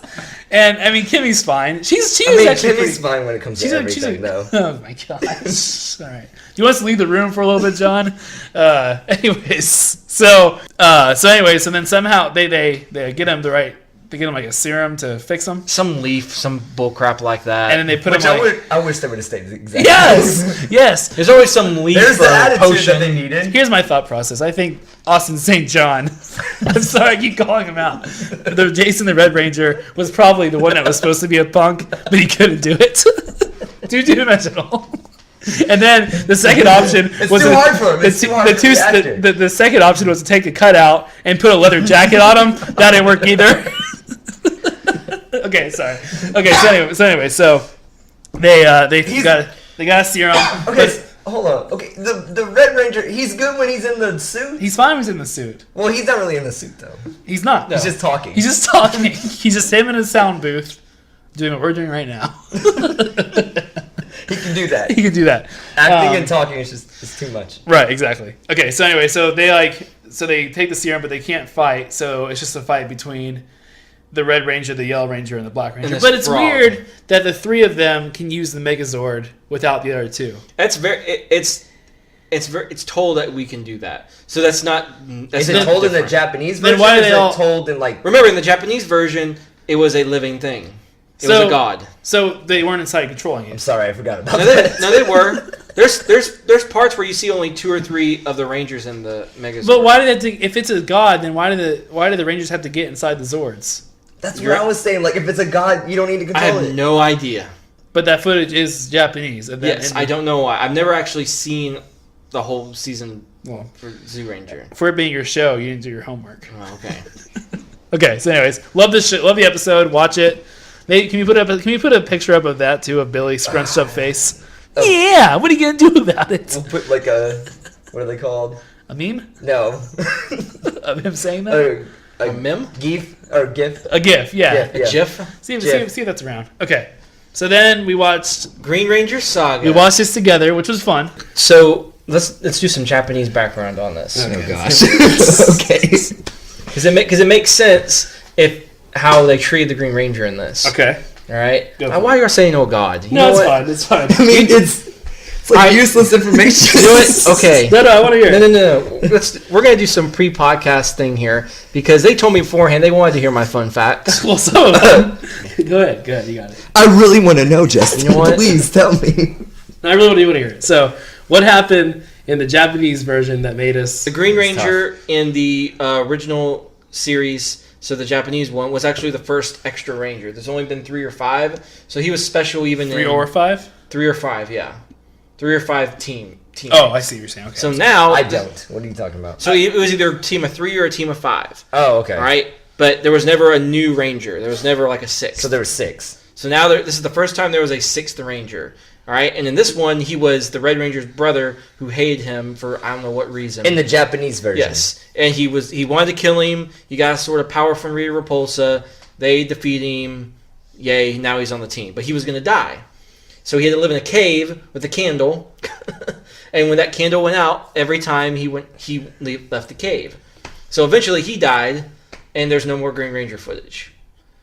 Speaker 1: And I mean, Kimmy's fine. She's actually
Speaker 2: Kimmy's fine when it comes to everything, though.
Speaker 1: Oh my gosh! All right, do you want us to leave the room for a little bit, John? Anyways, so then somehow they get him they get him a serum to fix him.
Speaker 3: Some leaf, some bullcrap like that.
Speaker 1: And then they put him
Speaker 2: I wish they would have stayed exactly.
Speaker 1: Yes.
Speaker 3: There's always some leaf.
Speaker 2: There's the attitude
Speaker 3: potion
Speaker 2: that they needed.
Speaker 1: Here's my thought process. I think Austin St. John. I'm sorry, I keep calling him out. Jason the Red Ranger was probably the one that was supposed to be a punk, but he couldn't do it. Two-dimensional. And then the second option was
Speaker 2: too hard for him.
Speaker 1: The second option was to take the cutout and put a leather jacket on him. That didn't work either. Okay, sorry. Okay, so anyway, they got a serum.
Speaker 2: Okay, hold on. Okay, the Red Ranger, he's good when he's in the suit.
Speaker 1: He's fine when he's in the suit.
Speaker 2: Well, he's not really in the suit though.
Speaker 1: He's not.
Speaker 2: He's just talking.
Speaker 1: He's just him in a sound booth doing what we're doing right now.
Speaker 2: He can do that.
Speaker 1: He can do that.
Speaker 2: Acting and talking is too much.
Speaker 1: Right, exactly. Okay, so anyway, they take the serum, but they can't fight. So it's just a fight between the Red Ranger, the Yellow Ranger, and the Black Ranger. But it's weird that the three of them can use the Megazord without the other two.
Speaker 3: It's told that we can do that. So that's not.
Speaker 2: Is it told in the Japanese version?
Speaker 1: Then why are they
Speaker 2: all told in
Speaker 3: Remember, in the Japanese version, it was a living thing. It was a god.
Speaker 1: So they weren't inside controlling it.
Speaker 2: I'm sorry, I forgot about that.
Speaker 3: No, they were. There's parts where you see only 2 or 3 of the Rangers in the Megazord.
Speaker 1: But why did if it's a god, then why do the Rangers have to get inside the Zords?
Speaker 2: That's what I was saying. If it's a god, you don't need to control it.
Speaker 3: I have no idea.
Speaker 1: But that footage is Japanese.
Speaker 3: Yes, I don't know why. I've never actually seen the whole season
Speaker 1: Well,
Speaker 3: for Zoo Ranger.
Speaker 1: for it being your show, you didn't do your homework.
Speaker 3: Oh, okay.
Speaker 1: Okay, so anyways, love this shit. Love the episode. Watch it. Maybe can you put a picture up of that too, of Billy's scrunched up face? Yeah. What are you gonna do about it?
Speaker 2: We'll put like a, what are they called?
Speaker 1: A meme
Speaker 2: No.
Speaker 1: of him saying that.
Speaker 3: A meme?
Speaker 2: GIF or GIF?
Speaker 1: A GIF. Yeah.
Speaker 3: A GIF?
Speaker 1: See if
Speaker 2: GIF.
Speaker 1: that's around. Okay. So then we watched
Speaker 3: Green Ranger Saga.
Speaker 1: we watched this together, which was fun.
Speaker 3: So let's do some Japanese background on this.
Speaker 2: Oh gosh. Okay.
Speaker 3: Because it makes sense if how they treated the Green Ranger in this.
Speaker 1: Okay.
Speaker 3: All right.
Speaker 1: Go for
Speaker 3: Why are you saying "Oh God"? You
Speaker 1: No,
Speaker 3: know
Speaker 1: it's
Speaker 3: what?
Speaker 1: fine. It's fine.
Speaker 2: I mean, it's like useless information.
Speaker 3: You know what? Okay.
Speaker 1: No, I want to hear it.
Speaker 3: No. We're gonna do some pre-podcast thing here because they told me beforehand they wanted to hear my fun facts.
Speaker 1: Well, some of them. Go ahead. You got it.
Speaker 2: I really want to know, Justin.
Speaker 3: You know what?
Speaker 2: Please tell me.
Speaker 1: I really do want to hear it. So, what happened in the Japanese version that made us...
Speaker 3: The Green Ranger in the original series, so the Japanese one, was actually the first extra Ranger. There's only been 3 or 5, so he was special even
Speaker 1: 3
Speaker 3: in...
Speaker 1: or 5?
Speaker 3: 3 or 5, yeah. 3 or 5 team.
Speaker 1: Oh, I see what you're saying. Okay.
Speaker 3: So now...
Speaker 2: I don't. What are you talking about?
Speaker 3: So it was either a team of 3 or a team of 5.
Speaker 2: Oh, okay.
Speaker 3: All right? But there was never a new Ranger. There was never like a 6th.
Speaker 2: So there were 6.
Speaker 3: So now this is the first time there was a 6th Ranger. All right? And in this one, he was the Red Ranger's brother who hated him for I don't know what reason.
Speaker 2: In the Japanese version.
Speaker 3: Yes. And he wanted to kill him. He got a sort of power from Rita Repulsa. They defeat him. Yay, now he's on the team. But he was going to die. So he had to live in a cave with a candle. And when that candle went out, every time he left the cave. So eventually he died, and there's no more Green Ranger footage.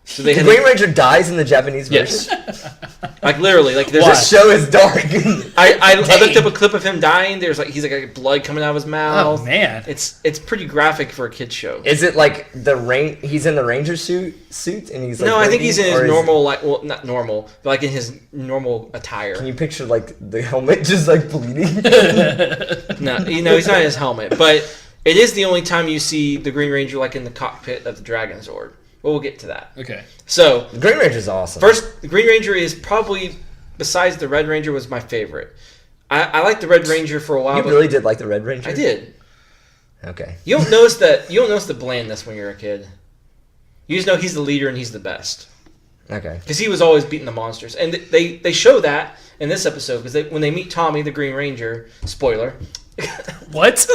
Speaker 3: So they
Speaker 2: The
Speaker 3: had
Speaker 2: Green Ranger dies in the Japanese version?
Speaker 3: Yes. Like literally, like there's
Speaker 2: This show is dark.
Speaker 3: I looked up a clip of him dying. There's like he's like blood coming out of his mouth.
Speaker 1: Oh, man.
Speaker 3: It's pretty graphic for a kid's show.
Speaker 2: Is it like he's in the Ranger suit and he's like
Speaker 3: No, I think he's in his
Speaker 2: or is-
Speaker 3: normal not normal, but like in his normal attire.
Speaker 2: Can you picture like the helmet just like bleeding?
Speaker 3: No, he's not in his helmet, but it is the only time you see the Green Ranger like in the cockpit of the Dragon Zord. Well, we'll get to that.
Speaker 1: Okay.
Speaker 3: So
Speaker 2: The Green Ranger's awesome.
Speaker 3: first, the Green Ranger is probably, besides the Red Ranger, was my favorite. I liked the Red Ranger for a while.
Speaker 2: You
Speaker 3: but
Speaker 2: really did like the Red Ranger?
Speaker 3: I did.
Speaker 2: Okay.
Speaker 3: You don't notice the blandness when you're a kid. You just know he's the leader and he's the best.
Speaker 2: Okay.
Speaker 3: Because he was always beating the monsters. And they show that in this episode, because when they meet Tommy, the Green Ranger, spoiler,
Speaker 1: What?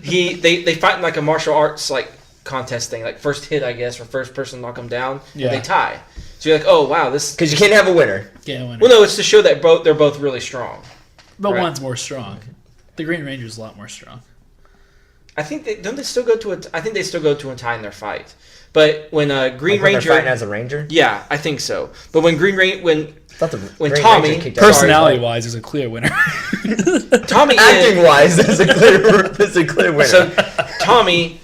Speaker 3: they fight in like a martial arts like contest thing, like first hit, I guess, or first person to knock them down.
Speaker 1: Yeah.
Speaker 3: They tie. So you're like, oh wow, this.
Speaker 2: Because you can't have a winner.
Speaker 1: Yeah, winner.
Speaker 3: Well, no, it's to show that they're both really strong.
Speaker 1: But
Speaker 3: right.
Speaker 1: one's more strong. The Green Ranger's a lot more strong.
Speaker 3: I think they still go to a tie in their fight. But when Green
Speaker 2: Like when
Speaker 3: Ranger,
Speaker 2: they're fighting as a Ranger?
Speaker 3: yeah, I think so. But when when
Speaker 2: When
Speaker 3: Tommy-
Speaker 1: Personality-wise, there's a clear winner.
Speaker 3: Tommy
Speaker 2: Acting wise, there's a clear winner.
Speaker 3: So Tommy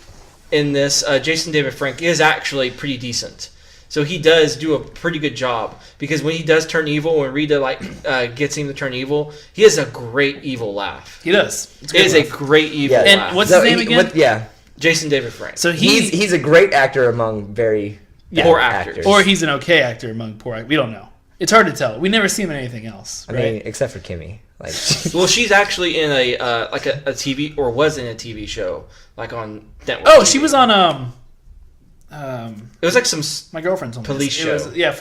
Speaker 3: in this, Jason David Frank, is actually pretty decent. So he does do a pretty good job, because when he does turn evil, when Rita gets him to turn evil, he has a great evil laugh.
Speaker 1: He does.
Speaker 3: It is a great evil
Speaker 2: Yeah.
Speaker 3: laugh.
Speaker 1: And what's his name again?
Speaker 2: Yeah.
Speaker 3: Jason David Frank?
Speaker 1: So
Speaker 2: He's a great actor among very
Speaker 3: Poor
Speaker 2: bad
Speaker 3: actors.
Speaker 1: or he's an okay actor among poor actors. We don't know. It's hard to tell. We never see him in anything else,
Speaker 2: I
Speaker 1: right?
Speaker 2: mean, except for Kimmy. Like,
Speaker 3: Well, she's actually in a TV, or was in a TV show, like on network.
Speaker 1: Oh,
Speaker 3: TV.
Speaker 1: she was on
Speaker 3: It was like some.
Speaker 1: my girlfriend's on
Speaker 3: Police
Speaker 1: this. It
Speaker 3: show.
Speaker 1: was, yeah,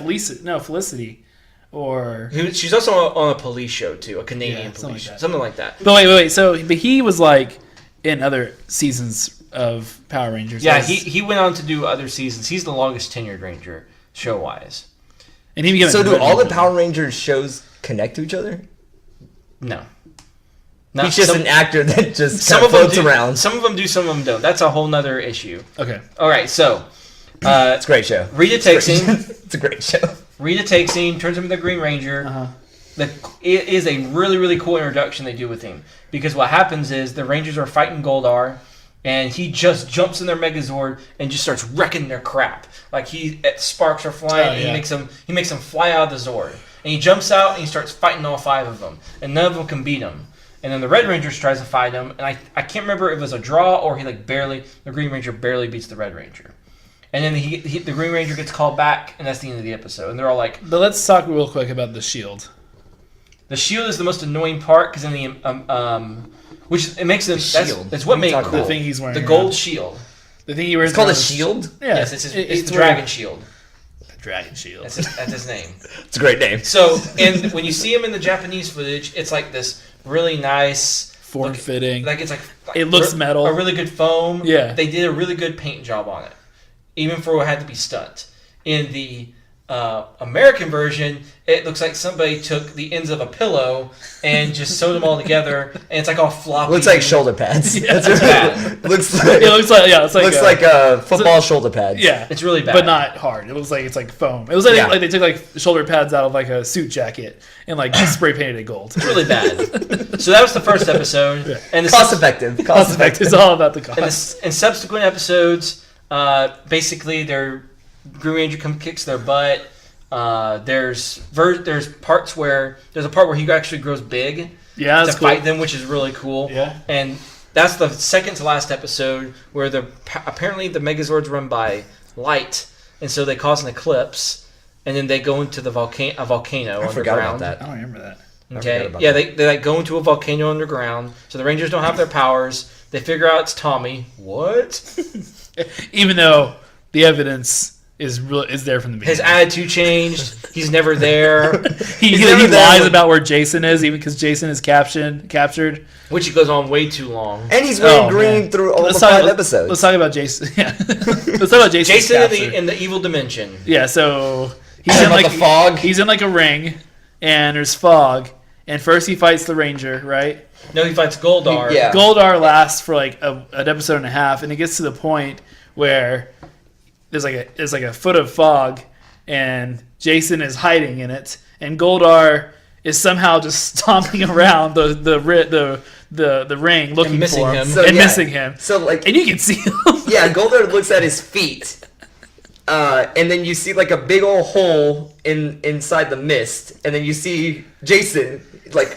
Speaker 1: Felicity, or
Speaker 3: She's also on a police show too, a Canadian
Speaker 1: Yeah,
Speaker 3: police
Speaker 1: something like
Speaker 3: show,
Speaker 1: that.
Speaker 3: something like that.
Speaker 1: but wait. So, but he was like in other seasons of Power Rangers.
Speaker 3: Yeah,
Speaker 1: as-
Speaker 3: he went on to do other seasons. He's the longest tenured Ranger show wise.
Speaker 1: and he became
Speaker 2: so
Speaker 1: a
Speaker 2: do
Speaker 1: Red
Speaker 2: all the
Speaker 1: Ranger.
Speaker 2: Power Rangers shows connect to each other?
Speaker 3: No,
Speaker 2: He's just an actor that just
Speaker 3: some
Speaker 2: kind
Speaker 3: of
Speaker 2: of
Speaker 3: them
Speaker 2: floats
Speaker 3: do,
Speaker 2: around.
Speaker 3: Some of them do, some of them don't. That's a whole nother issue.
Speaker 1: Okay.
Speaker 3: All right, so
Speaker 2: It's a great show.
Speaker 3: Rita takes him.
Speaker 2: It's a great show.
Speaker 3: Rita takes him, turns him into the Green Ranger.
Speaker 1: Uh-huh.
Speaker 3: It is a really, really cool introduction they do with him, because what happens is the Rangers are fighting Goldar, and he just jumps in their Megazord and just starts wrecking their crap. Like sparks are flying, and he makes them fly out of the Zord, and he jumps out and he starts fighting all 5 of them, and none of them can beat him. And then the Red Ranger tries to fight him, and I can't remember if it was a draw or the Green Ranger barely beats the Red Ranger. And then the Green Ranger gets called back, and that's the end of the episode. And they're all like,
Speaker 1: But let's talk real quick about the shield.
Speaker 3: The shield is the most annoying part because in the which it makes it
Speaker 2: shield.
Speaker 3: That's what
Speaker 2: What are
Speaker 3: made
Speaker 2: you
Speaker 3: it
Speaker 2: talking
Speaker 3: cool.
Speaker 1: The thing he's wearing.
Speaker 3: The gold
Speaker 1: around.
Speaker 3: shield.
Speaker 1: The thing he wears.
Speaker 2: It's called a
Speaker 1: around his-
Speaker 2: shield?
Speaker 1: Yeah.
Speaker 3: Yes, it's the dragon shield.
Speaker 1: Dragon shield.
Speaker 3: That's his name.
Speaker 2: It's a great name.
Speaker 3: So, and when you see him in the Japanese footage, it's like this really nice
Speaker 1: Form-fitting.
Speaker 3: Like it's like
Speaker 1: It looks metal.
Speaker 3: A really good foam.
Speaker 1: Yeah.
Speaker 3: They did a really good paint job on it, even for what had to be stunt. In the American version, it looks like somebody took the ends of a pillow and just sewed them all together, and it's like all floppy.
Speaker 2: Looks like shoulder pads.
Speaker 1: Yeah.
Speaker 2: That's
Speaker 3: bad.
Speaker 2: looks like
Speaker 1: It looks like it's like
Speaker 2: looks like football shoulder pads.
Speaker 1: yeah,
Speaker 3: It's really bad.
Speaker 1: but not hard. It looks like it's like foam. It was like,
Speaker 2: Yeah.
Speaker 1: like they took like shoulder pads out of like a suit jacket and like spray painted it gold.
Speaker 3: It's really bad. So that was the first episode, and the
Speaker 2: Cost effective.
Speaker 1: Cost effect is all about the
Speaker 3: And
Speaker 1: cost.
Speaker 3: in subsequent episodes, basically their Green Ranger kicks their butt. There's parts where there's a part where he actually grows big
Speaker 1: Yeah,
Speaker 3: to
Speaker 1: that's cool.
Speaker 3: fight them, which is really cool.
Speaker 1: Yeah.
Speaker 3: And that's the second to last episode where apparently the Megazords run by light, and so they cause an eclipse, and then they go into the volcano
Speaker 2: I forgot about
Speaker 3: underground.
Speaker 2: that.
Speaker 1: I don't remember that.
Speaker 3: Okay.
Speaker 2: forgot about
Speaker 3: Yeah,
Speaker 2: that.
Speaker 3: they like go into a volcano underground, so the Rangers don't have their powers. They figure out it's Tommy. What?
Speaker 1: Even though the evidence is there from the beginning.
Speaker 3: His attitude changed. He's never there,
Speaker 1: he
Speaker 2: never there,
Speaker 1: lies
Speaker 2: like-
Speaker 1: about where Jason is, even because Jason is captured.
Speaker 3: which goes on way too long.
Speaker 2: And he's wearing
Speaker 1: Oh,
Speaker 2: green
Speaker 1: man.
Speaker 2: through all
Speaker 1: Let's
Speaker 2: the
Speaker 1: talk-
Speaker 2: 5 episodes.
Speaker 1: Let's talk about Jason. Yeah, let's talk about Jason.
Speaker 3: Jason in the evil dimension.
Speaker 1: Yeah, so he's
Speaker 2: Talking
Speaker 1: in
Speaker 2: about
Speaker 1: like
Speaker 2: the fog?
Speaker 1: He's in like a ring, and there's fog. And first he fights the Ranger, right?
Speaker 3: No, he fights Goldar.
Speaker 2: Yeah.
Speaker 1: Goldar lasts for like an episode and a half, and it gets to the point where there's like a foot of fog, and Jason is hiding in it, and Goldar is somehow just stomping around the ring looking
Speaker 3: missing
Speaker 1: for him,
Speaker 3: him.
Speaker 2: So,
Speaker 1: and
Speaker 2: yeah.
Speaker 1: missing him,
Speaker 2: So like
Speaker 1: and you can see him.
Speaker 2: yeah, Goldar looks at his feet. And then you see like a big old hole inside the mist, and then you see Jason like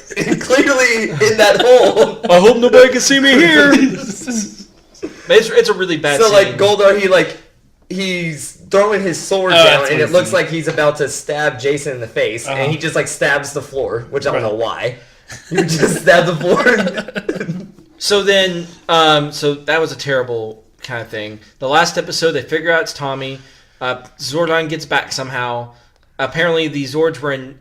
Speaker 2: clearly in that hole.
Speaker 3: I hope nobody can see me here. It's a really bad
Speaker 2: So
Speaker 3: scene.
Speaker 2: like Goldar, he's throwing his sword
Speaker 1: Oh,
Speaker 2: down,
Speaker 1: that's
Speaker 2: and
Speaker 1: what
Speaker 2: it
Speaker 1: he's
Speaker 2: looks
Speaker 1: doing.
Speaker 2: like he's about to stab Jason in the face,
Speaker 1: Uh-huh.
Speaker 2: and he just like stabs the floor, which I don't
Speaker 1: Right.
Speaker 2: know why. You just stab the floor.
Speaker 3: So then, so that was a terrible kind of thing. The last episode, they figure out it's Tommy. Zordon gets back somehow. Apparently, the Zords were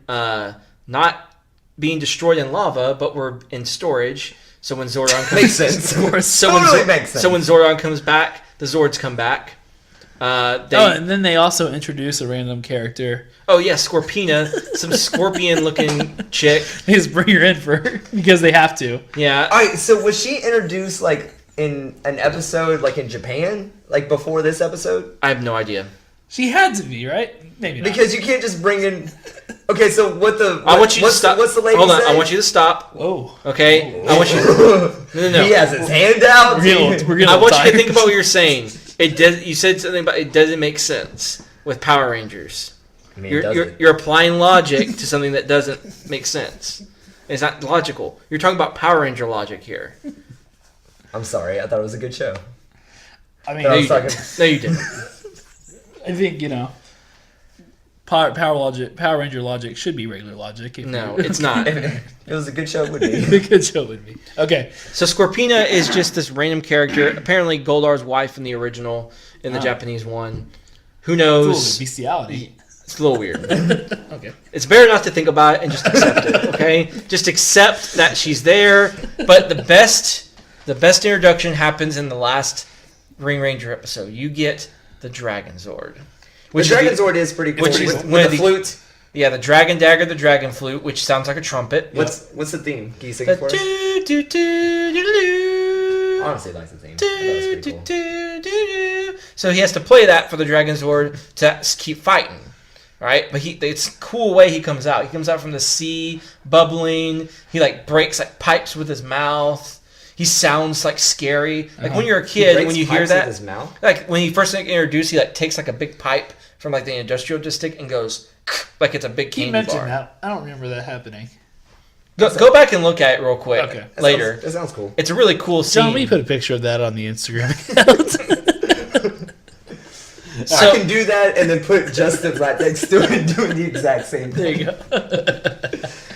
Speaker 3: not being destroyed in lava, but were in storage. So when Zordon comes,
Speaker 2: Makes sense. Totally makes sense.
Speaker 3: So when Zordon comes back, the Zords come back.
Speaker 1: And then they also introduce a random character.
Speaker 3: Oh yeah, Scorpina, some scorpion-looking chick.
Speaker 1: They just bring her in because they have to.
Speaker 3: Yeah,
Speaker 2: All right, so was she introduced like in an episode like in Japan, like before this episode?
Speaker 3: I have no idea.
Speaker 1: She had to be, right? Maybe not.
Speaker 2: Because you can't just bring in. Okay, so
Speaker 3: I want you to
Speaker 2: what's
Speaker 3: stop.
Speaker 2: What's the lady
Speaker 3: Hold on,
Speaker 2: say?
Speaker 3: I want you to stop.
Speaker 1: Whoa.
Speaker 3: Okay, I want you. No.
Speaker 2: He has his hand out.
Speaker 1: We're getting
Speaker 3: I want you to
Speaker 1: tired.
Speaker 3: think about what you're saying. You said something about it doesn't make sense with Power Rangers.
Speaker 2: I mean, does it?
Speaker 3: You're applying logic to something that doesn't make sense. It's not logical. You're talking about Power Ranger logic here.
Speaker 2: I'm sorry, I thought it was a good show.
Speaker 1: I mean,
Speaker 2: No,
Speaker 3: No,
Speaker 2: I
Speaker 3: you
Speaker 2: was talking.
Speaker 3: didn't. No, you didn't.
Speaker 1: I think, Power Ranger logic should be regular logic.
Speaker 3: No, it's not.
Speaker 2: If it was a good show, it would be.
Speaker 1: A good show would be. Okay.
Speaker 3: So Scorpina is just this random character. Apparently Goldar's wife in the original, in the
Speaker 1: Ah.
Speaker 3: Japanese one. Who
Speaker 1: It's a
Speaker 3: knows?
Speaker 1: little bestiality.
Speaker 3: It's a little weird.
Speaker 1: Okay.
Speaker 3: It's better not to think about it and just accept it, okay? Just accept that she's there. But the best introduction happens in the last Green Ranger episode. You get the Dragon Zord.
Speaker 2: The Dragon Zord is pretty cool.
Speaker 3: which is
Speaker 2: with
Speaker 3: one of
Speaker 2: the
Speaker 3: the-
Speaker 2: flute.
Speaker 3: Yeah, the Dragon Dagger, the Dragon Flute, which sounds like a trumpet.
Speaker 2: What's the theme? Can you sing
Speaker 3: The
Speaker 2: it for us?
Speaker 3: do-do-do-do-do.
Speaker 2: Honestly, likes the theme. I thought it was pretty cool.
Speaker 3: Do-do-do-do-do. So he has to play that for the Dragon Zord to keep fighting, right? But it's a cool way he comes out. He comes out from the sea, bubbling. He breaks pipes with his mouth. He sounds scary. When you're a
Speaker 2: He
Speaker 3: kid,
Speaker 2: breaks
Speaker 3: when you hear
Speaker 2: pipes
Speaker 3: that,
Speaker 2: with his mouth.
Speaker 3: when he first introduced, he takes a big pipe from the industrial district and goes like it's a big
Speaker 1: He
Speaker 3: candy
Speaker 1: mentioned
Speaker 3: bar.
Speaker 1: that. I don't remember that happening.
Speaker 3: Go back and look at it real quick
Speaker 1: Okay.
Speaker 3: later.
Speaker 2: That sounds cool.
Speaker 3: It's a really cool scene.
Speaker 1: John, will you put a picture of that on the Instagram account?
Speaker 3: So-
Speaker 2: I can do that and then put Justin right next to it doing the exact same
Speaker 1: There
Speaker 2: thing.
Speaker 1: you go.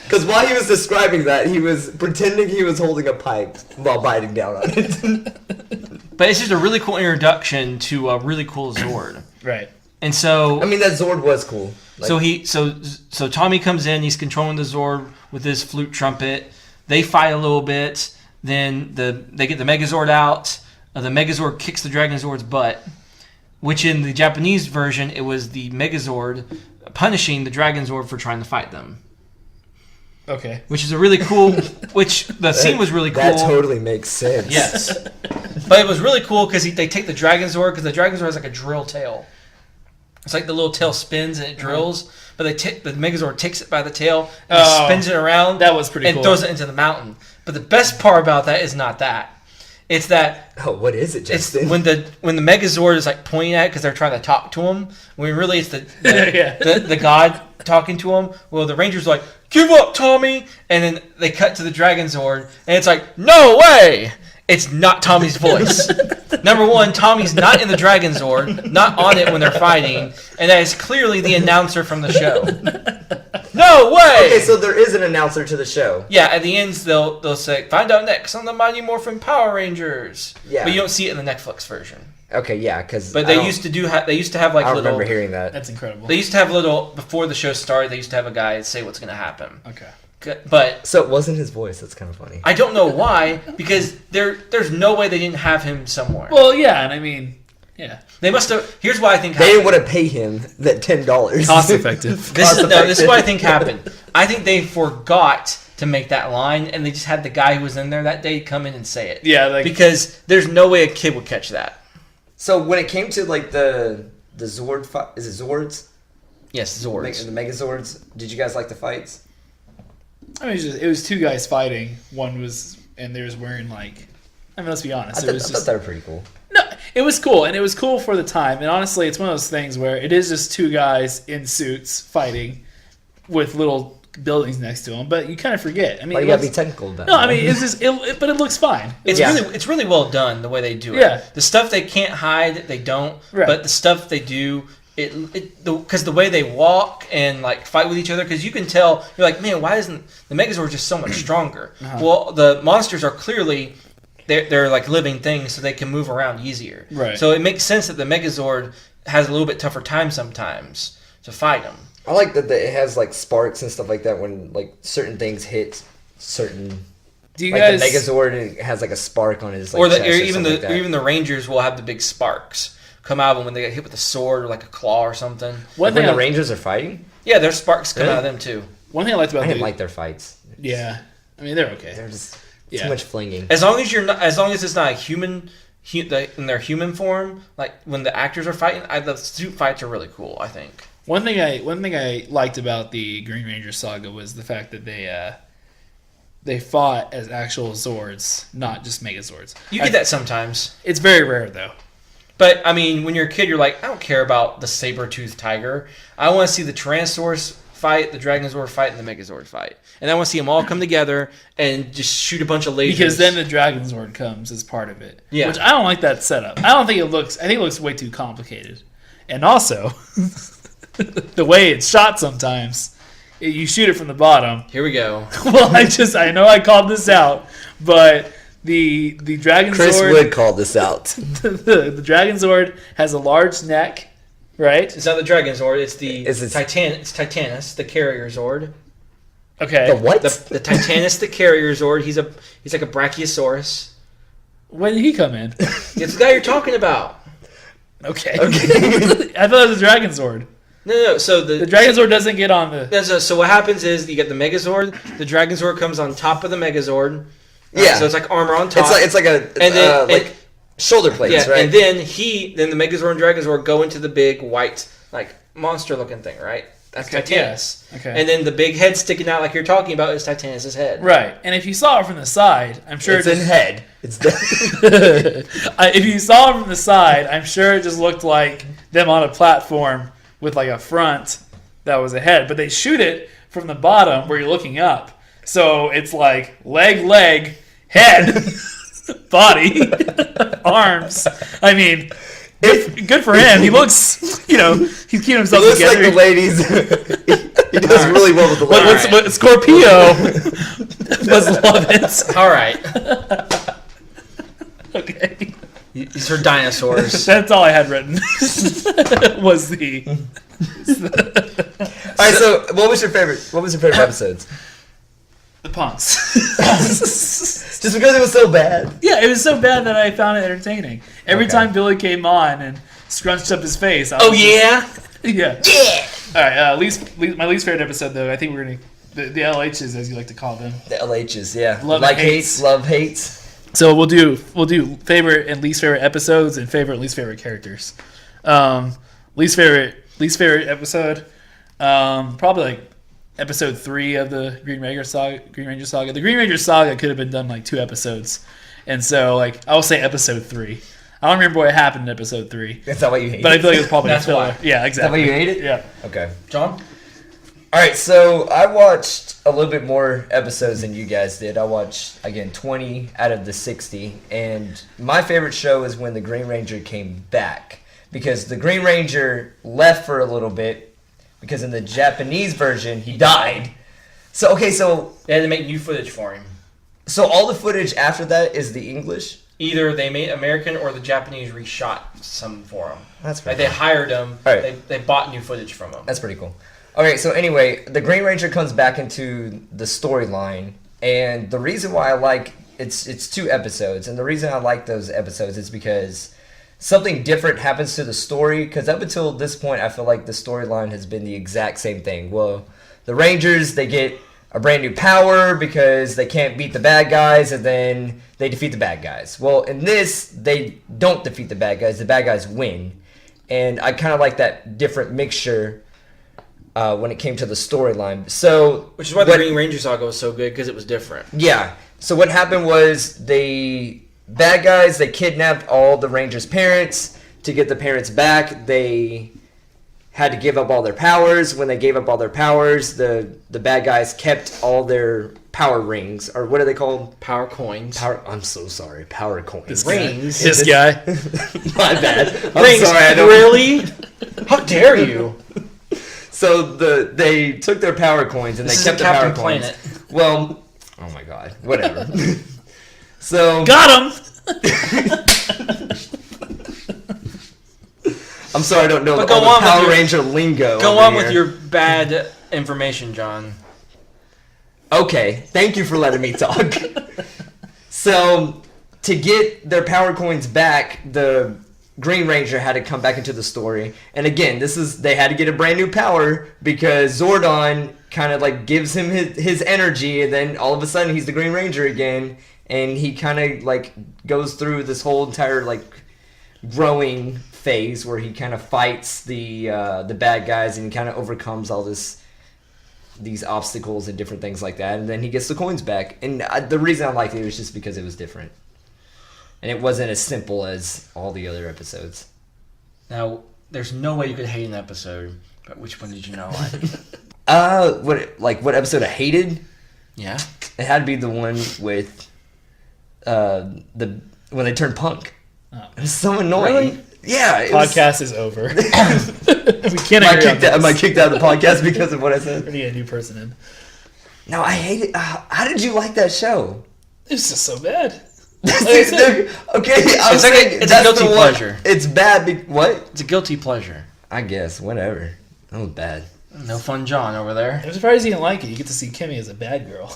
Speaker 2: Because Because while he was describing that, he was pretending he was holding a pipe while biting down on it.
Speaker 3: But it's just a really cool introduction to a really cool Zord.
Speaker 1: Right.
Speaker 3: And so
Speaker 2: I mean, that Zord was cool. Like,
Speaker 3: so Tommy comes in. He's controlling the Zord with his flute trumpet. They fight a little bit. Then they get the Megazord out. The Megazord kicks the Dragon Zord's butt. Which in the Japanese version, it was the Megazord punishing the Dragon Zord for trying to fight them.
Speaker 1: Okay.
Speaker 3: Which is a really cool. Which the scene was really cool.
Speaker 2: That totally makes sense.
Speaker 3: Yes. But it was really cool because they take the Dragon Zord, because the Dragon Zord has like a drill tail. It's like the little tail spins and it drills, but the Megazord takes it by the tail and spins it around.
Speaker 1: That was pretty cool.
Speaker 3: And throws it into the mountain. But the best part about that is not that. It's that.
Speaker 2: Oh, what is it, Justin?
Speaker 3: It's when the Megazord is like pointing at it because they're trying to talk to him. When really it's the god talking to him. Well, the Rangers are like, "Give up, Tommy!" And then they cut to the Dragon Zord, and it's like, "No way!" It's not Tommy's voice. Number one, Tommy's not in the Dragon Zord, not on it when they're fighting, and that is clearly the announcer from the show. No way!
Speaker 2: Okay, so there is an announcer to the show.
Speaker 3: Yeah, at the ends they'll say, "Find out next on the Mighty Morphin Power Rangers."
Speaker 2: Yeah.
Speaker 3: But you don't see it in the Netflix version.
Speaker 2: Okay, yeah, because
Speaker 3: But they used to have like
Speaker 2: I
Speaker 3: little.
Speaker 2: remember hearing that.
Speaker 1: That's incredible.
Speaker 3: They used to have little before the show started. They used to have a guy say what's going to happen.
Speaker 1: Okay.
Speaker 3: But
Speaker 2: So it wasn't his voice. That's kind of funny.
Speaker 3: I don't know why, because there's no way they didn't have him somewhere.
Speaker 1: Well, yeah, and I mean, yeah.
Speaker 3: They must have. Here's what I think
Speaker 2: They
Speaker 3: happened.
Speaker 2: didn't want to pay him that $10.
Speaker 1: Cost effective.
Speaker 3: This is what I think happened. I think they forgot to make that line, and they just had the guy who was in there that day come in and say it.
Speaker 1: Yeah, like
Speaker 3: Because there's no way a kid would catch that.
Speaker 2: So when it came to like the Zord fight, is it Zords?
Speaker 3: Yes, Zords.
Speaker 2: The Megazords. Did you guys like the fights?
Speaker 1: I mean, it was two guys fighting. One was, and they was wearing like, I mean, let's be honest.
Speaker 2: I thought they were pretty cool.
Speaker 1: No, it was cool, and it was cool for the time. And honestly, it's one of those things where it is just two guys in suits fighting with little buildings next to them. But you kind of forget. I mean,
Speaker 2: Why you gotta be technical about it?
Speaker 1: no, I mean, it's just, but it looks fine.
Speaker 3: It's really well done the way they do it.
Speaker 1: Yeah.
Speaker 3: The stuff they can't hide, they don't.
Speaker 1: Right.
Speaker 3: But the stuff they do, because the way they walk and like fight with each other, because you can tell, you're like, man, why isn't the Megazord just so much stronger? Well, the monsters are clearly they're like living things, so they can move around easier.
Speaker 1: Right.
Speaker 3: So it makes sense that the Megazord has a little bit tougher time sometimes to fight them.
Speaker 2: I like that it has like sparks and stuff like that when like certain things hit certain.
Speaker 1: Do you
Speaker 2: Like
Speaker 1: guys?
Speaker 2: the Megazord, it has like a spark on his like,
Speaker 3: Or
Speaker 2: chest
Speaker 3: even
Speaker 2: something like that.
Speaker 3: even the Rangers will have the big sparks come out of them when they get hit with a sword or like a claw or something.
Speaker 1: One
Speaker 2: When
Speaker 1: thing,
Speaker 2: the Rangers are fighting,
Speaker 3: Yeah, their sparks come
Speaker 2: Really?
Speaker 3: out of them too.
Speaker 1: one thing I liked about
Speaker 2: I didn't
Speaker 1: the-
Speaker 2: like their fights.
Speaker 1: Yeah, I mean they're okay.
Speaker 2: They're just
Speaker 1: Yeah.
Speaker 2: too much flinging.
Speaker 3: As long as it's not a human, in their human form, like when the actors are fighting, the suit fights are really cool. I think.
Speaker 1: One thing I liked about the Green Ranger saga was the fact that they fought as actual Zords, not just Megazords.
Speaker 3: You get that sometimes,
Speaker 1: It's very rare though.
Speaker 3: but I mean, when you're a kid, you're like, I don't care about the saber-toothed tiger. I want to see the Tyrannosaurus fight, the Dragonzord fight, and the Megazord fight, and I want to see them all come together and just shoot a bunch of lasers.
Speaker 1: Because then the Dragon Zord comes as part of it.
Speaker 3: Yeah.
Speaker 1: Which I don't like that setup. I think it looks way too complicated. And also, the way it's shot sometimes, you shoot it from the bottom.
Speaker 3: Here we go.
Speaker 1: Well, I know I called this out, but the Dragon
Speaker 2: Chris
Speaker 1: Zord,
Speaker 2: Wood called this out.
Speaker 1: the Dragon Zord has a large neck, right?
Speaker 3: It's not the Dragonzord. It's the
Speaker 2: Is it-
Speaker 3: It's Titanus, the Carrier Zord.
Speaker 1: Okay.
Speaker 2: The what?
Speaker 3: The Titanus, the Carrier Zord. He's like a Brachiosaurus.
Speaker 1: When did he come in?
Speaker 3: It's the guy you're talking about.
Speaker 1: Okay. I thought it was a Dragon Zord.
Speaker 3: No. So
Speaker 1: The Dragon Zord doesn't get on the.
Speaker 3: So what happens is you get the Megazord. The Dragonzord comes on top of the Megazord.
Speaker 2: Yeah.
Speaker 3: So it's like armor on top.
Speaker 2: It's like a
Speaker 3: And then-
Speaker 2: like shoulder plates,
Speaker 3: yeah.
Speaker 2: right?
Speaker 3: And then the Megazord and Dragonzord go into the big white like monster looking thing, right? That's
Speaker 1: Okay,
Speaker 3: Titanus.
Speaker 1: yeah. Okay.
Speaker 3: And then the big head sticking out like you're talking about is Titanus' head.
Speaker 1: Right. And if you saw it from the side, I'm sure
Speaker 2: it's in head. It's dead.
Speaker 1: if you saw it from the side, I'm sure it just looked like them on a platform with like a front that was a head. But they shoot it from the bottom where you're looking up. So it's like leg, head, body, arms. I mean, Good for him. He looks, he's keeping himself
Speaker 2: He looks
Speaker 1: together.
Speaker 2: like the ladies. He does really well with the ladies.
Speaker 1: What Scorpio must love it.
Speaker 3: All right.
Speaker 1: Okay.
Speaker 3: These are dinosaurs.
Speaker 1: That's all I had written. Was the.
Speaker 2: All right, so what was your favorite episodes?
Speaker 1: The punks.
Speaker 2: Just because it was so bad.
Speaker 1: Yeah, it was so bad that I found it entertaining. Every
Speaker 2: Okay.
Speaker 1: time Billy came on and scrunched up his face.
Speaker 3: Oh yeah.
Speaker 1: Yeah.
Speaker 2: Yeah.
Speaker 1: All right. My least favorite episode, though, I think we're gonna the LHs, as you like to call them.
Speaker 2: The LHs, yeah.
Speaker 1: Love
Speaker 2: like
Speaker 1: and hates.
Speaker 2: love hates.
Speaker 1: So we'll do favorite and least favorite episodes and favorite and least favorite characters. Least favorite episode, probably like episode 3 of the Green Ranger saga. The Green Ranger saga could have been done like 2 episodes, and so like I'll say episode 3. I don't remember what happened in episode 3,
Speaker 2: Is that what you hate?
Speaker 1: but I feel like it was probably
Speaker 3: That's
Speaker 1: a filler.
Speaker 3: why.
Speaker 1: Yeah,
Speaker 2: Is that what
Speaker 1: exactly.
Speaker 2: you hate it?
Speaker 1: Yeah.
Speaker 2: Okay.
Speaker 3: John.
Speaker 2: All right, so I watched a little bit more episodes than you guys did. I watched, again, 20 out of the 60. And my favorite show is when the Green Ranger came back. Because the Green Ranger left for a little bit. Because in the Japanese version, he died. So, okay, so
Speaker 3: They had to make new footage for him.
Speaker 2: all the footage after that is the English?
Speaker 3: Either they made American or the Japanese reshot some for him.
Speaker 2: That's
Speaker 3: Like
Speaker 2: pretty
Speaker 3: they hired him.
Speaker 2: All right.
Speaker 3: They bought new footage from him.
Speaker 2: That's pretty cool. Okay, so anyway, the Green Ranger comes back into the storyline, and the reason why I like it's 2 episodes, and the reason I like those episodes is because something different happens to the story. Because up until this point, I feel like the storyline has been the exact same thing. Well, the Rangers, they get a brand new power because they can't beat the bad guys, and then they defeat the bad guys. Well, in this, they don't defeat the bad guys. The bad guys win, and I kind of like that different mixture. When it came to the storyline. So,
Speaker 3: Which is why the Green Ranger saga was so good, because it was different.
Speaker 2: yeah. So what happened was the bad guys, they kidnapped all the Rangers' parents. To get the parents back, they had to give up all their powers. When they gave up all their powers, the bad guys kept all their power rings, or what are they called?
Speaker 3: Power coins.
Speaker 2: I'm so sorry. Power coins.
Speaker 3: Rings.
Speaker 1: This guy.
Speaker 2: My bad. I'm
Speaker 3: Rings.
Speaker 2: sorry. I don't.
Speaker 3: Really? How dare you?
Speaker 2: So they took their power coins and they
Speaker 3: This
Speaker 2: kept
Speaker 3: isn't
Speaker 2: the power
Speaker 3: Captain
Speaker 2: coins.
Speaker 3: Planet.
Speaker 2: Well, oh my god, whatever. So
Speaker 1: Got him.
Speaker 2: I'm sorry, I don't know
Speaker 3: But
Speaker 2: all
Speaker 3: go
Speaker 2: the
Speaker 3: on with
Speaker 2: Power
Speaker 3: your-
Speaker 2: Ranger lingo.
Speaker 3: Go
Speaker 2: over
Speaker 3: on
Speaker 2: here.
Speaker 3: with your bad information, John.
Speaker 2: Okay, thank you for letting me talk. So to get their power coins back, the Green Ranger had to come back into the story. And again, they had to get a brand new power because Zordon kind of like gives him his energy, and then all of a sudden he's the Green Ranger again, and he kind of like goes through this whole entire like growing phase where he kind of fights the bad guys and kind of overcomes all these obstacles and different things like that, and then he gets the coins back. And the reason I liked it was just because it was different. And it wasn't as simple as all the other episodes.
Speaker 3: Now, there's no way you could hate an episode, but which one did you not like?
Speaker 2: What episode I hated?
Speaker 3: Yeah?
Speaker 2: It had to be the one with when they turned punk.
Speaker 1: Oh.
Speaker 2: It's so annoying.
Speaker 3: Really?
Speaker 2: Yeah. It was-
Speaker 1: Podcast is over. We can't agree on
Speaker 2: am I
Speaker 1: this.
Speaker 2: kicked out of the podcast because of what I said?
Speaker 1: We're gonna get a new person in.
Speaker 2: No, I hate it. How did you like that show?
Speaker 1: It's just so bad.
Speaker 2: Okay, I'm
Speaker 3: It's like
Speaker 2: saying
Speaker 3: it's a
Speaker 2: that's
Speaker 3: guilty
Speaker 2: the one-
Speaker 3: pleasure.
Speaker 2: It's bad. What?
Speaker 3: It's a guilty pleasure.
Speaker 2: I guess. Whatever. That was bad.
Speaker 3: No fun John over there.
Speaker 1: I'm surprised you didn't like it. You get to see Kimmy as a bad girl.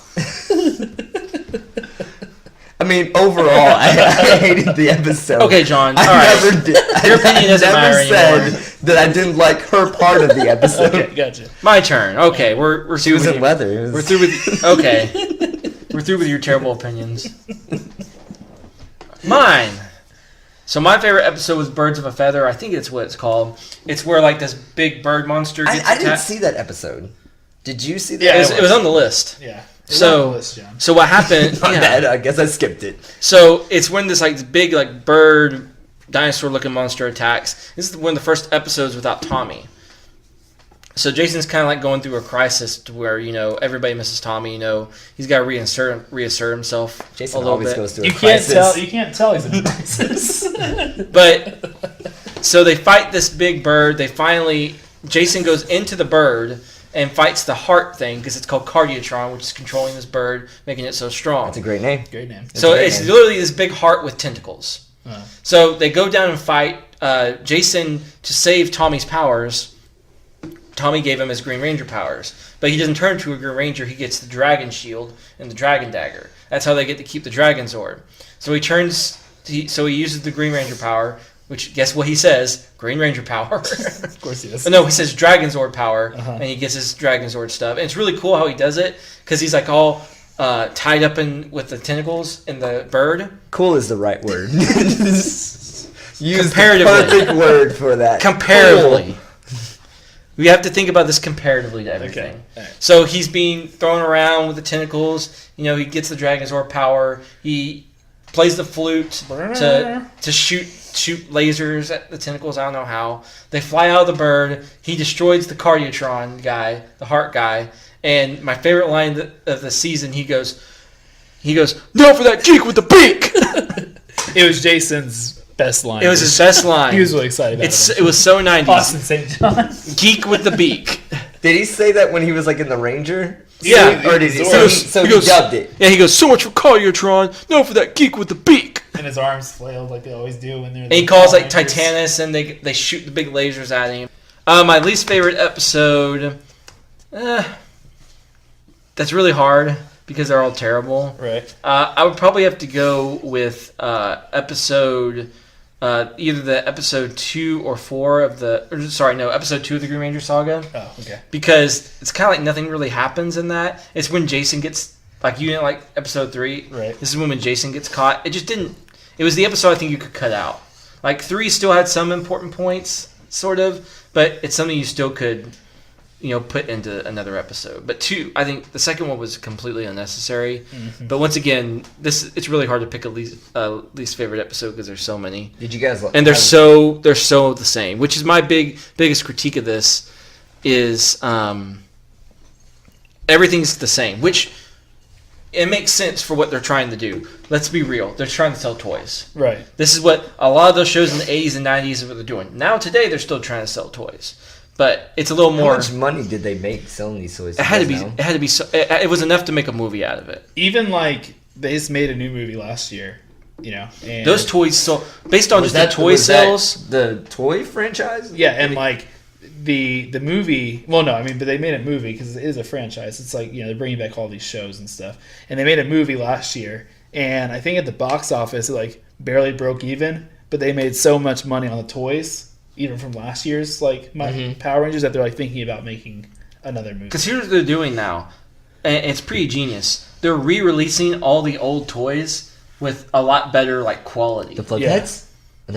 Speaker 2: I mean, overall, I hated the episode.
Speaker 3: Okay, John. All
Speaker 2: I
Speaker 3: right.
Speaker 2: never did.
Speaker 3: Your opinion doesn't
Speaker 2: I never
Speaker 3: matter anymore.
Speaker 2: said that I didn't like her part of the episode.
Speaker 1: Okay, gotcha.
Speaker 3: My turn. Okay, we're
Speaker 2: She
Speaker 3: through
Speaker 2: was
Speaker 3: with
Speaker 2: in
Speaker 3: you.
Speaker 2: leather. It was-
Speaker 3: We're through with okay. We're through with your terrible opinions. Mine. So my favorite episode was Birds of a Feather. I think it's what it's called. It's where like this big bird monster gets
Speaker 2: I didn't
Speaker 3: attacked.
Speaker 2: see that episode. Did you see that?
Speaker 1: Yeah,
Speaker 3: It was on the list.
Speaker 1: Yeah. It's
Speaker 3: So-
Speaker 1: on the list, John.
Speaker 3: So what happened?
Speaker 2: My
Speaker 3: yeah.
Speaker 2: bad. I guess I skipped it.
Speaker 3: So it's when this like big like bird dinosaur looking monster attacks. This is one of the first episodes without Tommy. So Jason's kind of like going through a crisis to where everybody misses Tommy. He's got to reassert himself
Speaker 2: Jason
Speaker 3: a little
Speaker 2: always
Speaker 3: bit.
Speaker 2: goes through
Speaker 1: You
Speaker 2: a
Speaker 1: can't
Speaker 2: crisis.
Speaker 1: tell. You can't tell he's in a crisis.
Speaker 3: But So they fight this big bird. Jason goes into the bird and fights the heart thing because it's called Cardiotron, which is controlling this bird, making it so strong.
Speaker 2: That's a great name.
Speaker 1: Great name.
Speaker 3: So it's literally this big heart with tentacles. So they go down and fight. Jason, to save Tommy's powers, Tommy gave him his Green Ranger powers. But he doesn't turn to a Green Ranger. He gets the Dragon Shield and the Dragon Dagger. That's how they get to keep the Dragon Zord. So he uses the Green Ranger power, which, guess what he says? Green Ranger power.
Speaker 1: Of course he does.
Speaker 3: No, he says Dragon Zord power, and he gets his Dragon Zord stuff. And it's really cool how he does it, because he's like all tied up in with the tentacles in the bird.
Speaker 2: Cool is the right word. Use
Speaker 3: Comparatively.
Speaker 2: the perfect word for that.
Speaker 3: Comparatively. Cool. We have to think about this comparatively to everything.
Speaker 1: Okay. Right.
Speaker 3: So he's being thrown around with the tentacles. You know, he gets the Dragon Zord power. He plays the flute to shoot lasers at the tentacles. I don't know how. They fly out of the bird. He destroys the Cardiotron guy, the heart guy. And my favorite line of the season, he goes, "Now for that geek with the beak!"
Speaker 1: It was Jason's best line.
Speaker 3: It was his best line.
Speaker 1: He was really excited about it.
Speaker 3: It was so 90s.
Speaker 1: Austin St. John.
Speaker 3: Geek with the beak.
Speaker 2: Did he say that when he was like in the Ranger?
Speaker 3: Yeah.
Speaker 2: Or did he?
Speaker 1: Zord.
Speaker 2: He dubbed it.
Speaker 3: Yeah, he goes, "So much for Cardiotron, no for that geek with the beak."
Speaker 1: And his arms flailed like they always do when they're.
Speaker 3: And he calls like Titanus, and they shoot the big lasers at him. My least favorite episode. That's really hard because they're all terrible.
Speaker 1: Right.
Speaker 3: I would probably have to go with episode. Either the episode 2 or 4 of episode 2 of the Green Ranger saga.
Speaker 1: Oh, okay.
Speaker 3: Because it's kind of like nothing really happens in that. It's when Jason gets, like, you didn't like episode 3.
Speaker 1: Right.
Speaker 3: This is when Jason gets caught. It just didn't, it was the episode I think you could cut out. Like, 3 still had some important points, sort of, but it's something you still could, put into another episode. But 2, I think the second one was completely unnecessary. Mm-hmm. But once again, it's really hard to pick a least favorite episode because there's so many.
Speaker 2: Did you guys?
Speaker 3: And they're so the same. Which is my biggest critique of this is everything's the same. Which it makes sense for what they're trying to do. Let's be real. They're trying to sell toys.
Speaker 1: Right.
Speaker 3: This is what a lot of those shows in the 80s and 90s are what they're doing. Now today they're still trying to sell toys. But it's a little more.
Speaker 2: How much money did they make selling these toys?
Speaker 3: It had to be. It was enough to make a movie out of it.
Speaker 1: Even like they just made a new movie last year, And
Speaker 3: those toys sold based on just the toy sales.
Speaker 2: The toy franchise.
Speaker 1: Yeah, and like the movie. Well, no, I mean, but they made a movie because it is a franchise. It's like they're bringing back all these shows and stuff, and they made a movie last year, and I think at the box office it like barely broke even, but they made so much money on the toys. Even from last year's Power Rangers that they're like thinking about making another movie.
Speaker 3: Because here's what they're doing now, and it's pretty genius. They're re-releasing all the old toys with a lot better quality.
Speaker 2: The plug heads?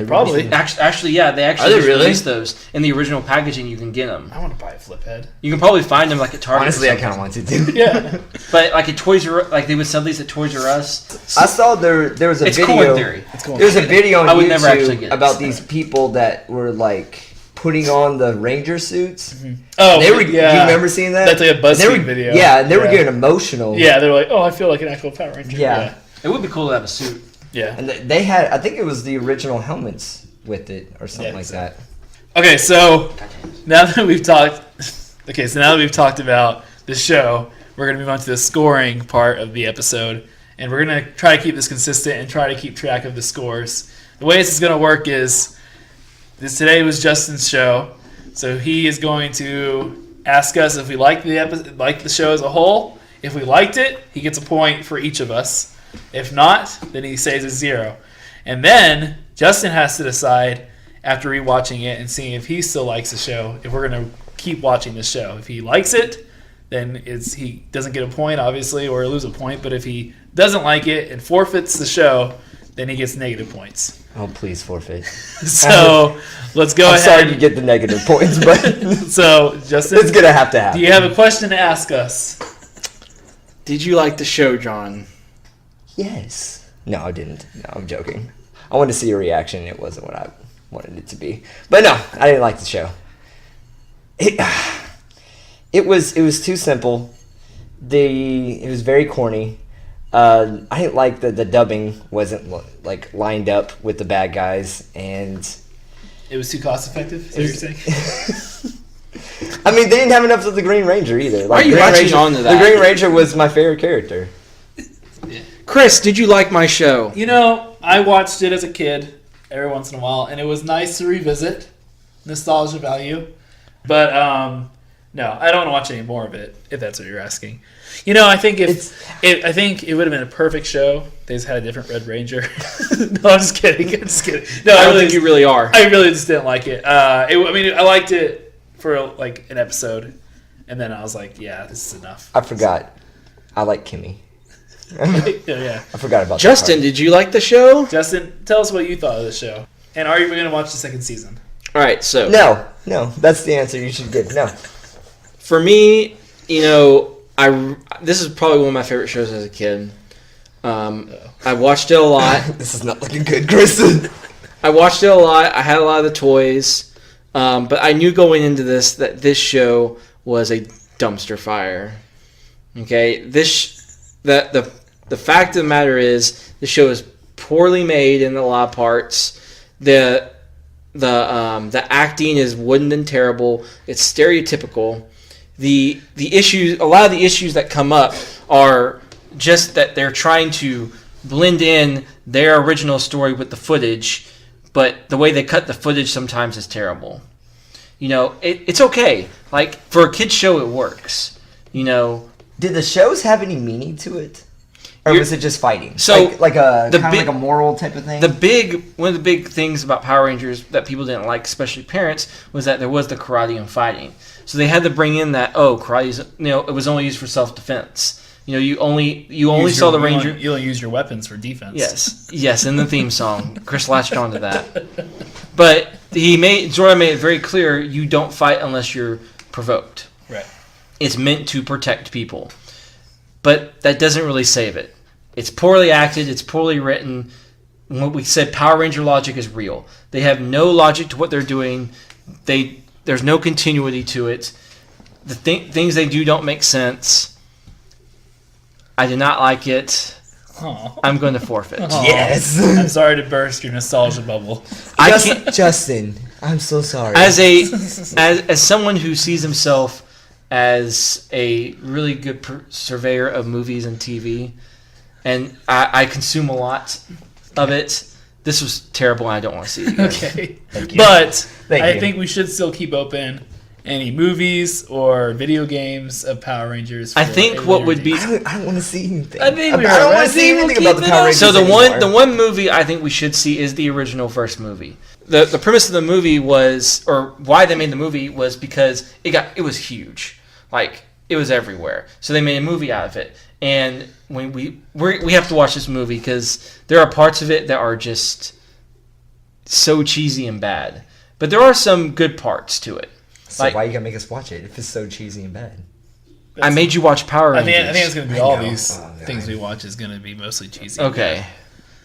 Speaker 1: Probably.
Speaker 3: Actually, yeah, they actually released those in the original packaging. You can get them.
Speaker 1: I want to buy a flip head.
Speaker 3: You can probably find them at Target.
Speaker 2: Honestly, I kind of want to too.
Speaker 1: Yeah,
Speaker 3: but at Toys R Us, they would sell these at Toys R Us.
Speaker 2: I saw there was a
Speaker 3: it's
Speaker 2: video.
Speaker 3: Cool in theory. It's cool.
Speaker 2: There's a video on
Speaker 3: I would never actually
Speaker 2: YouTube
Speaker 3: get
Speaker 2: about these people that were putting on the Ranger suits.
Speaker 1: Mm-hmm. Oh,
Speaker 2: you remember seeing that?
Speaker 1: That's like a BuzzFeed video.
Speaker 2: Yeah, and they were getting emotional.
Speaker 1: Yeah, they're like, oh, I feel like an actual Power Ranger.
Speaker 2: Yeah.
Speaker 3: It would be cool to have a suit.
Speaker 1: Yeah.
Speaker 2: And they had, I think it was the original helmets with it or something like that.
Speaker 1: Okay, so now that we've talked about the show, we're going to move on to the scoring part of the episode, and we're going to try to keep this consistent and try to keep track of the scores. The way this is going to work is today was Justin's show, so he is going to ask us if we liked the show as a whole. If we liked it, he gets a point for each of us. If not, then he says it's 0. And then Justin has to decide after rewatching it and seeing if he still likes the show, if we're going to keep watching the show. If he likes it, then he doesn't get a point, obviously, or lose a point. But if he doesn't like it and forfeits the show, then he gets negative points.
Speaker 2: Oh, please forfeit.
Speaker 1: So let's go ahead.
Speaker 2: I'm sorry you get the negative points, but
Speaker 1: so Justin,
Speaker 2: it's going to happen.
Speaker 1: Do you have a question to ask us?
Speaker 3: Did you like the show, John?
Speaker 2: Yes. No, I didn't. No, I'm joking. I wanted to see your reaction. It wasn't what I wanted it to be. But no, I didn't like the show. It was too simple. It was very corny. I didn't like the dubbing wasn't lined up with the bad guys, and
Speaker 1: It was too cost effective. Is that what you're saying?
Speaker 2: I mean, they didn't have enough of the Green Ranger either.
Speaker 3: Why are you
Speaker 2: Green
Speaker 3: latching
Speaker 2: Ranger,
Speaker 3: on to that?
Speaker 2: The Green Ranger was my favorite character.
Speaker 3: Chris, did you like my show?
Speaker 1: You know, I watched it as a kid every once in a while, and it was nice to revisit. Nostalgia value. But, no, I don't want to watch any more of it, if that's what you're asking. You know, I think I think it would have been a perfect show. They just had a different Red Ranger. No, I'm just kidding. I'm just kidding. No,
Speaker 3: I don't think you really are.
Speaker 1: I really just didn't like it. I mean, I liked it for like an episode, and then I was like, yeah, this is enough.
Speaker 2: I forgot. I like Kimmy.
Speaker 1: Yeah.
Speaker 2: I forgot about
Speaker 3: Justin,
Speaker 2: that
Speaker 3: did you like the show?
Speaker 1: Justin, tell us what you thought of the show. And are you going to watch the second season?
Speaker 3: All right, so.
Speaker 2: No, that's the answer you should give. No.
Speaker 3: For me, you know, this is probably one of my favorite shows as a kid. I watched it a lot.
Speaker 2: This is not looking good, Chris.
Speaker 3: I watched it a lot. I had a lot of the toys. But I knew going into this that this show was a dumpster fire. Okay? The fact of the matter is the show is poorly made in a lot of parts. The acting is wooden and terrible. It's stereotypical. The issues, a lot of the issues that come up are just that they're trying to blend in their original story with the footage, but the way they cut the footage sometimes is terrible. You know, it's okay. Like, for a kid's show, it works. You know.
Speaker 2: Did the shows have any meaning to it? Or was it just fighting?
Speaker 3: So
Speaker 2: like a moral type of thing?
Speaker 3: One of the big things about Power Rangers that people didn't like, especially parents, was that there was the karate and fighting. So they had to bring in that, karate's, it was only used for self-defense. You know, you only saw the Ranger.
Speaker 1: You only use your weapons for defense.
Speaker 3: Yes, in the theme song. Chris latched on to that. But Zord made it very clear, you don't fight unless you're provoked.
Speaker 1: Right.
Speaker 3: It's meant to protect people. But that doesn't really save it. It's poorly acted. It's poorly written. What we said, Power Ranger logic is real. They have no logic to what they're doing. There's no continuity to it. The things they do don't make sense. I did not like it.
Speaker 1: Aww.
Speaker 3: I'm going to forfeit.
Speaker 1: Aww.
Speaker 2: Yes.
Speaker 1: I'm sorry to burst your nostalgia bubble.
Speaker 2: Justin, I'm so sorry.
Speaker 3: As someone who sees himself as a really good surveyor of movies and TV, and I consume a lot of it, this was terrible and I don't want to see it again.
Speaker 1: Okay.
Speaker 2: Thank you.
Speaker 1: But I
Speaker 2: you.
Speaker 1: think we should still keep open any movies or video games of Power Rangers.
Speaker 3: I think what would be...
Speaker 2: I don't want to see anything.
Speaker 1: I think
Speaker 2: I don't want to see anything about the Power Rangers
Speaker 3: So the
Speaker 2: anymore.
Speaker 3: one movie I think we should see is the original first movie. The premise of the movie was, or why they made the movie was because it was huge. Like, it was everywhere. So they made a movie out of it. And when we have to watch this movie because there are parts of it that are just so cheesy and bad. But there are some good parts to it.
Speaker 2: So why you gotta make us watch it if it's so cheesy and bad?
Speaker 3: I made you watch Power Rangers.
Speaker 1: I think it's going to be all these things we watch is going to be mostly cheesy.
Speaker 3: Okay.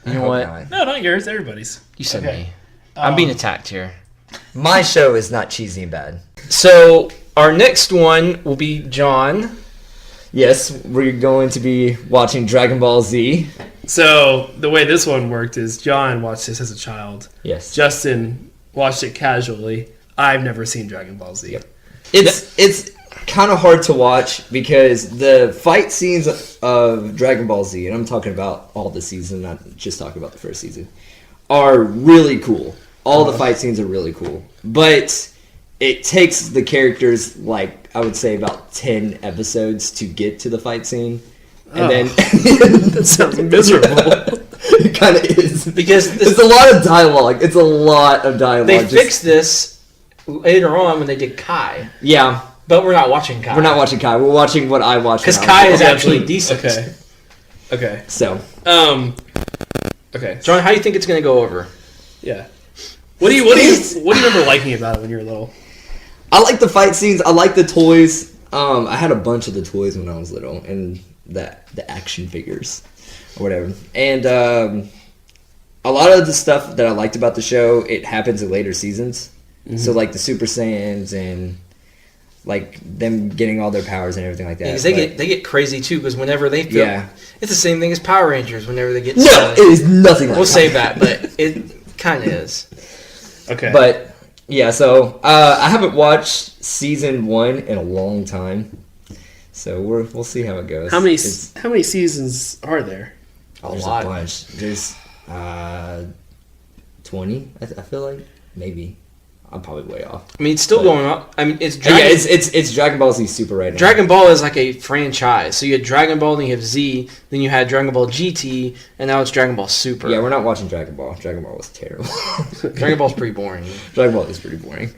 Speaker 3: You know what?
Speaker 2: Not.
Speaker 1: No, not yours. Everybody's.
Speaker 3: You said
Speaker 1: Okay.
Speaker 3: me. I'm being attacked here.
Speaker 2: My show is not cheesy and bad.
Speaker 3: So our next one will be John.
Speaker 2: Yes, we're going to be watching Dragon Ball Z.
Speaker 6: So the way this one worked is John watched this as a child.
Speaker 2: Yes.
Speaker 6: Justin watched it casually. I've never seen Dragon Ball Z.
Speaker 2: Yep. It's kind of hard to watch because the fight scenes of Dragon Ball Z, and I'm talking about all the season, not just talking about the first season, are really cool. All the fight scenes are really cool. But it takes the characters, like, I would say about 10 episodes to get to the fight scene. And then...
Speaker 6: That sounds miserable.
Speaker 2: It kind of is.
Speaker 3: Because
Speaker 2: it's a lot of dialogue. It's a lot of dialogue.
Speaker 3: They fixed this later on when they did Kai.
Speaker 2: Yeah.
Speaker 3: But we're not watching Kai.
Speaker 2: We're not watching Kai. We're watching what I watched.
Speaker 3: Because Kai is actually decent.
Speaker 6: Okay.
Speaker 2: So.
Speaker 6: Okay.
Speaker 3: John, how do you think it's going to go over?
Speaker 6: Yeah. What do you remember liking about it when you were little?
Speaker 2: I like the fight scenes. I like the toys. I had a bunch of the toys when I was little, and the action figures or whatever. And a lot of the stuff that I liked about the show, it happens in later seasons. Mm-hmm. So like the Super Saiyans and like them getting all their powers and everything like that.
Speaker 3: Yeah, they get crazy too because whenever they feel it's the same thing as Power Rangers. Whenever they get
Speaker 2: it is nothing.
Speaker 3: We'll save that, but it kind of is.
Speaker 6: Okay.
Speaker 2: But Yeah, so I haven't watched season 1 in a long time, so we'll see how it goes.
Speaker 6: How many seasons are there?
Speaker 2: There's a bunch. There's 20. I feel like maybe. I'm probably way off.
Speaker 3: I mean, it's still going up. I mean, it's
Speaker 2: Yeah, it's Dragon Ball Z Super right now.
Speaker 3: Dragon Ball is like a franchise. So you had Dragon Ball, then you have Z, then you had Dragon Ball GT, and now it's Dragon Ball Super.
Speaker 2: Yeah, we're not watching Dragon Ball. Dragon Ball was terrible.
Speaker 3: Dragon Ball's pretty boring.
Speaker 2: Dragon Ball is pretty boring.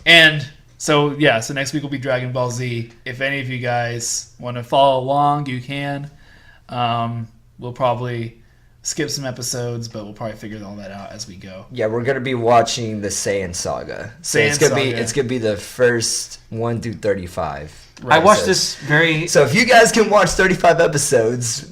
Speaker 1: And so next week will be Dragon Ball Z. If any of you guys want to follow along, you can. We'll probably skip some episodes, but we'll probably figure all that out as we go.
Speaker 2: Yeah, we're gonna be watching the Saiyan Saga. So it's gonna be the first 1 through 35.
Speaker 3: Right, I watched this very.
Speaker 2: So if you guys can watch 35 episodes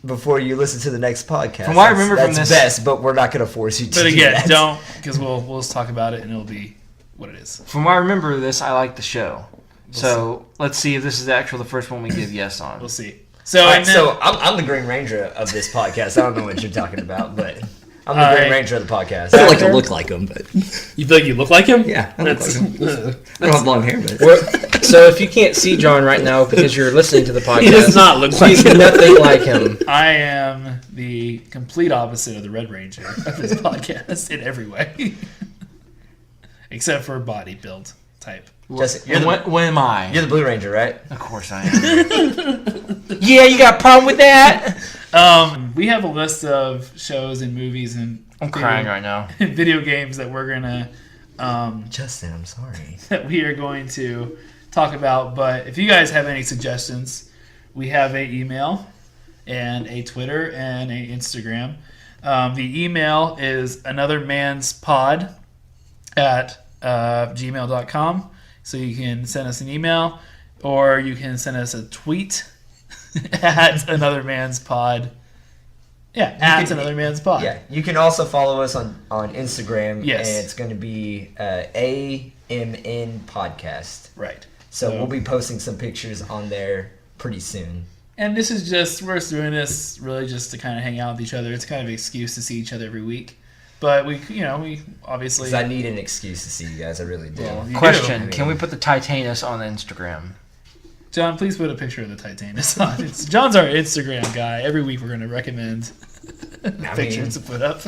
Speaker 2: before you listen to the next podcast,
Speaker 3: from what I remember from this,
Speaker 2: best. But we're not gonna force you to.
Speaker 1: But
Speaker 2: do
Speaker 1: again,
Speaker 2: that.
Speaker 1: don't, because we'll just talk about it and it'll be what it is.
Speaker 3: From what I remember of this, I like the show. So let's see if this is the first one we give yes on.
Speaker 1: We'll see. So,
Speaker 2: I'm the Green Ranger of this podcast. I don't know what you're talking about, but I'm the Green Ranger of the podcast.
Speaker 7: I don't like to look like him, but
Speaker 1: you feel like you look like him?
Speaker 7: Yeah, I look like him. I don't have long hair, but
Speaker 3: so if you can't see John right now because you're listening to the podcast,
Speaker 1: he does not look like
Speaker 3: he's
Speaker 1: him.
Speaker 3: nothing like him.
Speaker 1: I am the complete opposite of the Red Ranger of this podcast in every way, except for body build type.
Speaker 2: Jesse,
Speaker 3: when am I?
Speaker 2: You're the Blue Ranger, right?
Speaker 3: Of course I am. Yeah, you got a problem with that?
Speaker 1: We have a list of shows and movies and
Speaker 3: I'm crying right now.
Speaker 1: Video games that we're gonna
Speaker 2: Justin, I'm sorry.
Speaker 1: that we are going to talk about. But if you guys have any suggestions, we have an email and a Twitter and a Instagram. The email is anothermanspod@gmail.com. So you can send us an email, or you can send us a tweet at Another Man's Pod. Yeah, at Another Man's Pod.
Speaker 2: Yeah, you can also follow us on Instagram.
Speaker 1: Yes.
Speaker 2: And it's going to be AMN Podcast.
Speaker 1: Right.
Speaker 2: So we'll be posting some pictures on there pretty soon.
Speaker 1: And this is just, we're doing this really just to kind of hang out with each other. It's kind of an excuse to see each other every week. But we obviously...
Speaker 2: Because I need an excuse to see you guys, I really do.
Speaker 1: Well,
Speaker 3: Question, can we put the Titanus on the Instagram?
Speaker 1: John, please put a picture of the Titanus on. John's our Instagram guy. Every week we're going to recommend pictures to put up.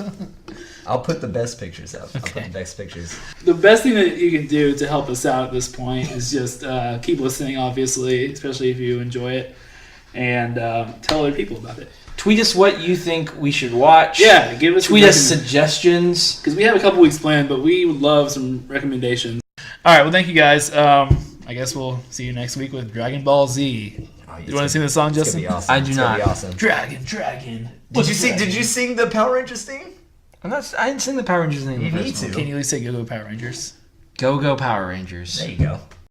Speaker 2: I'll put the best pictures up.
Speaker 1: Okay.
Speaker 2: I'll put the best pictures.
Speaker 1: The best thing that you can do to help us out at this point is just keep listening, obviously, especially if you enjoy it, and tell other people about it.
Speaker 3: Tweet us what you think we should watch.
Speaker 1: Yeah, give us
Speaker 3: tweet us suggestions.
Speaker 1: Because we have a couple weeks planned, but we would love some recommendations. All right, well, thank you guys. I guess we'll see you next week with Dragon Ball Z. You want to sing the song, Justin?
Speaker 2: It's gonna be awesome.
Speaker 3: I do not.
Speaker 2: Be awesome.
Speaker 1: Dragon.
Speaker 2: Did you sing the Power Rangers theme?
Speaker 3: I didn't sing the Power Rangers thing.
Speaker 2: You need to.
Speaker 1: Can you at least say Go Go Power Rangers?
Speaker 3: Go Go Power Rangers.
Speaker 2: There you go.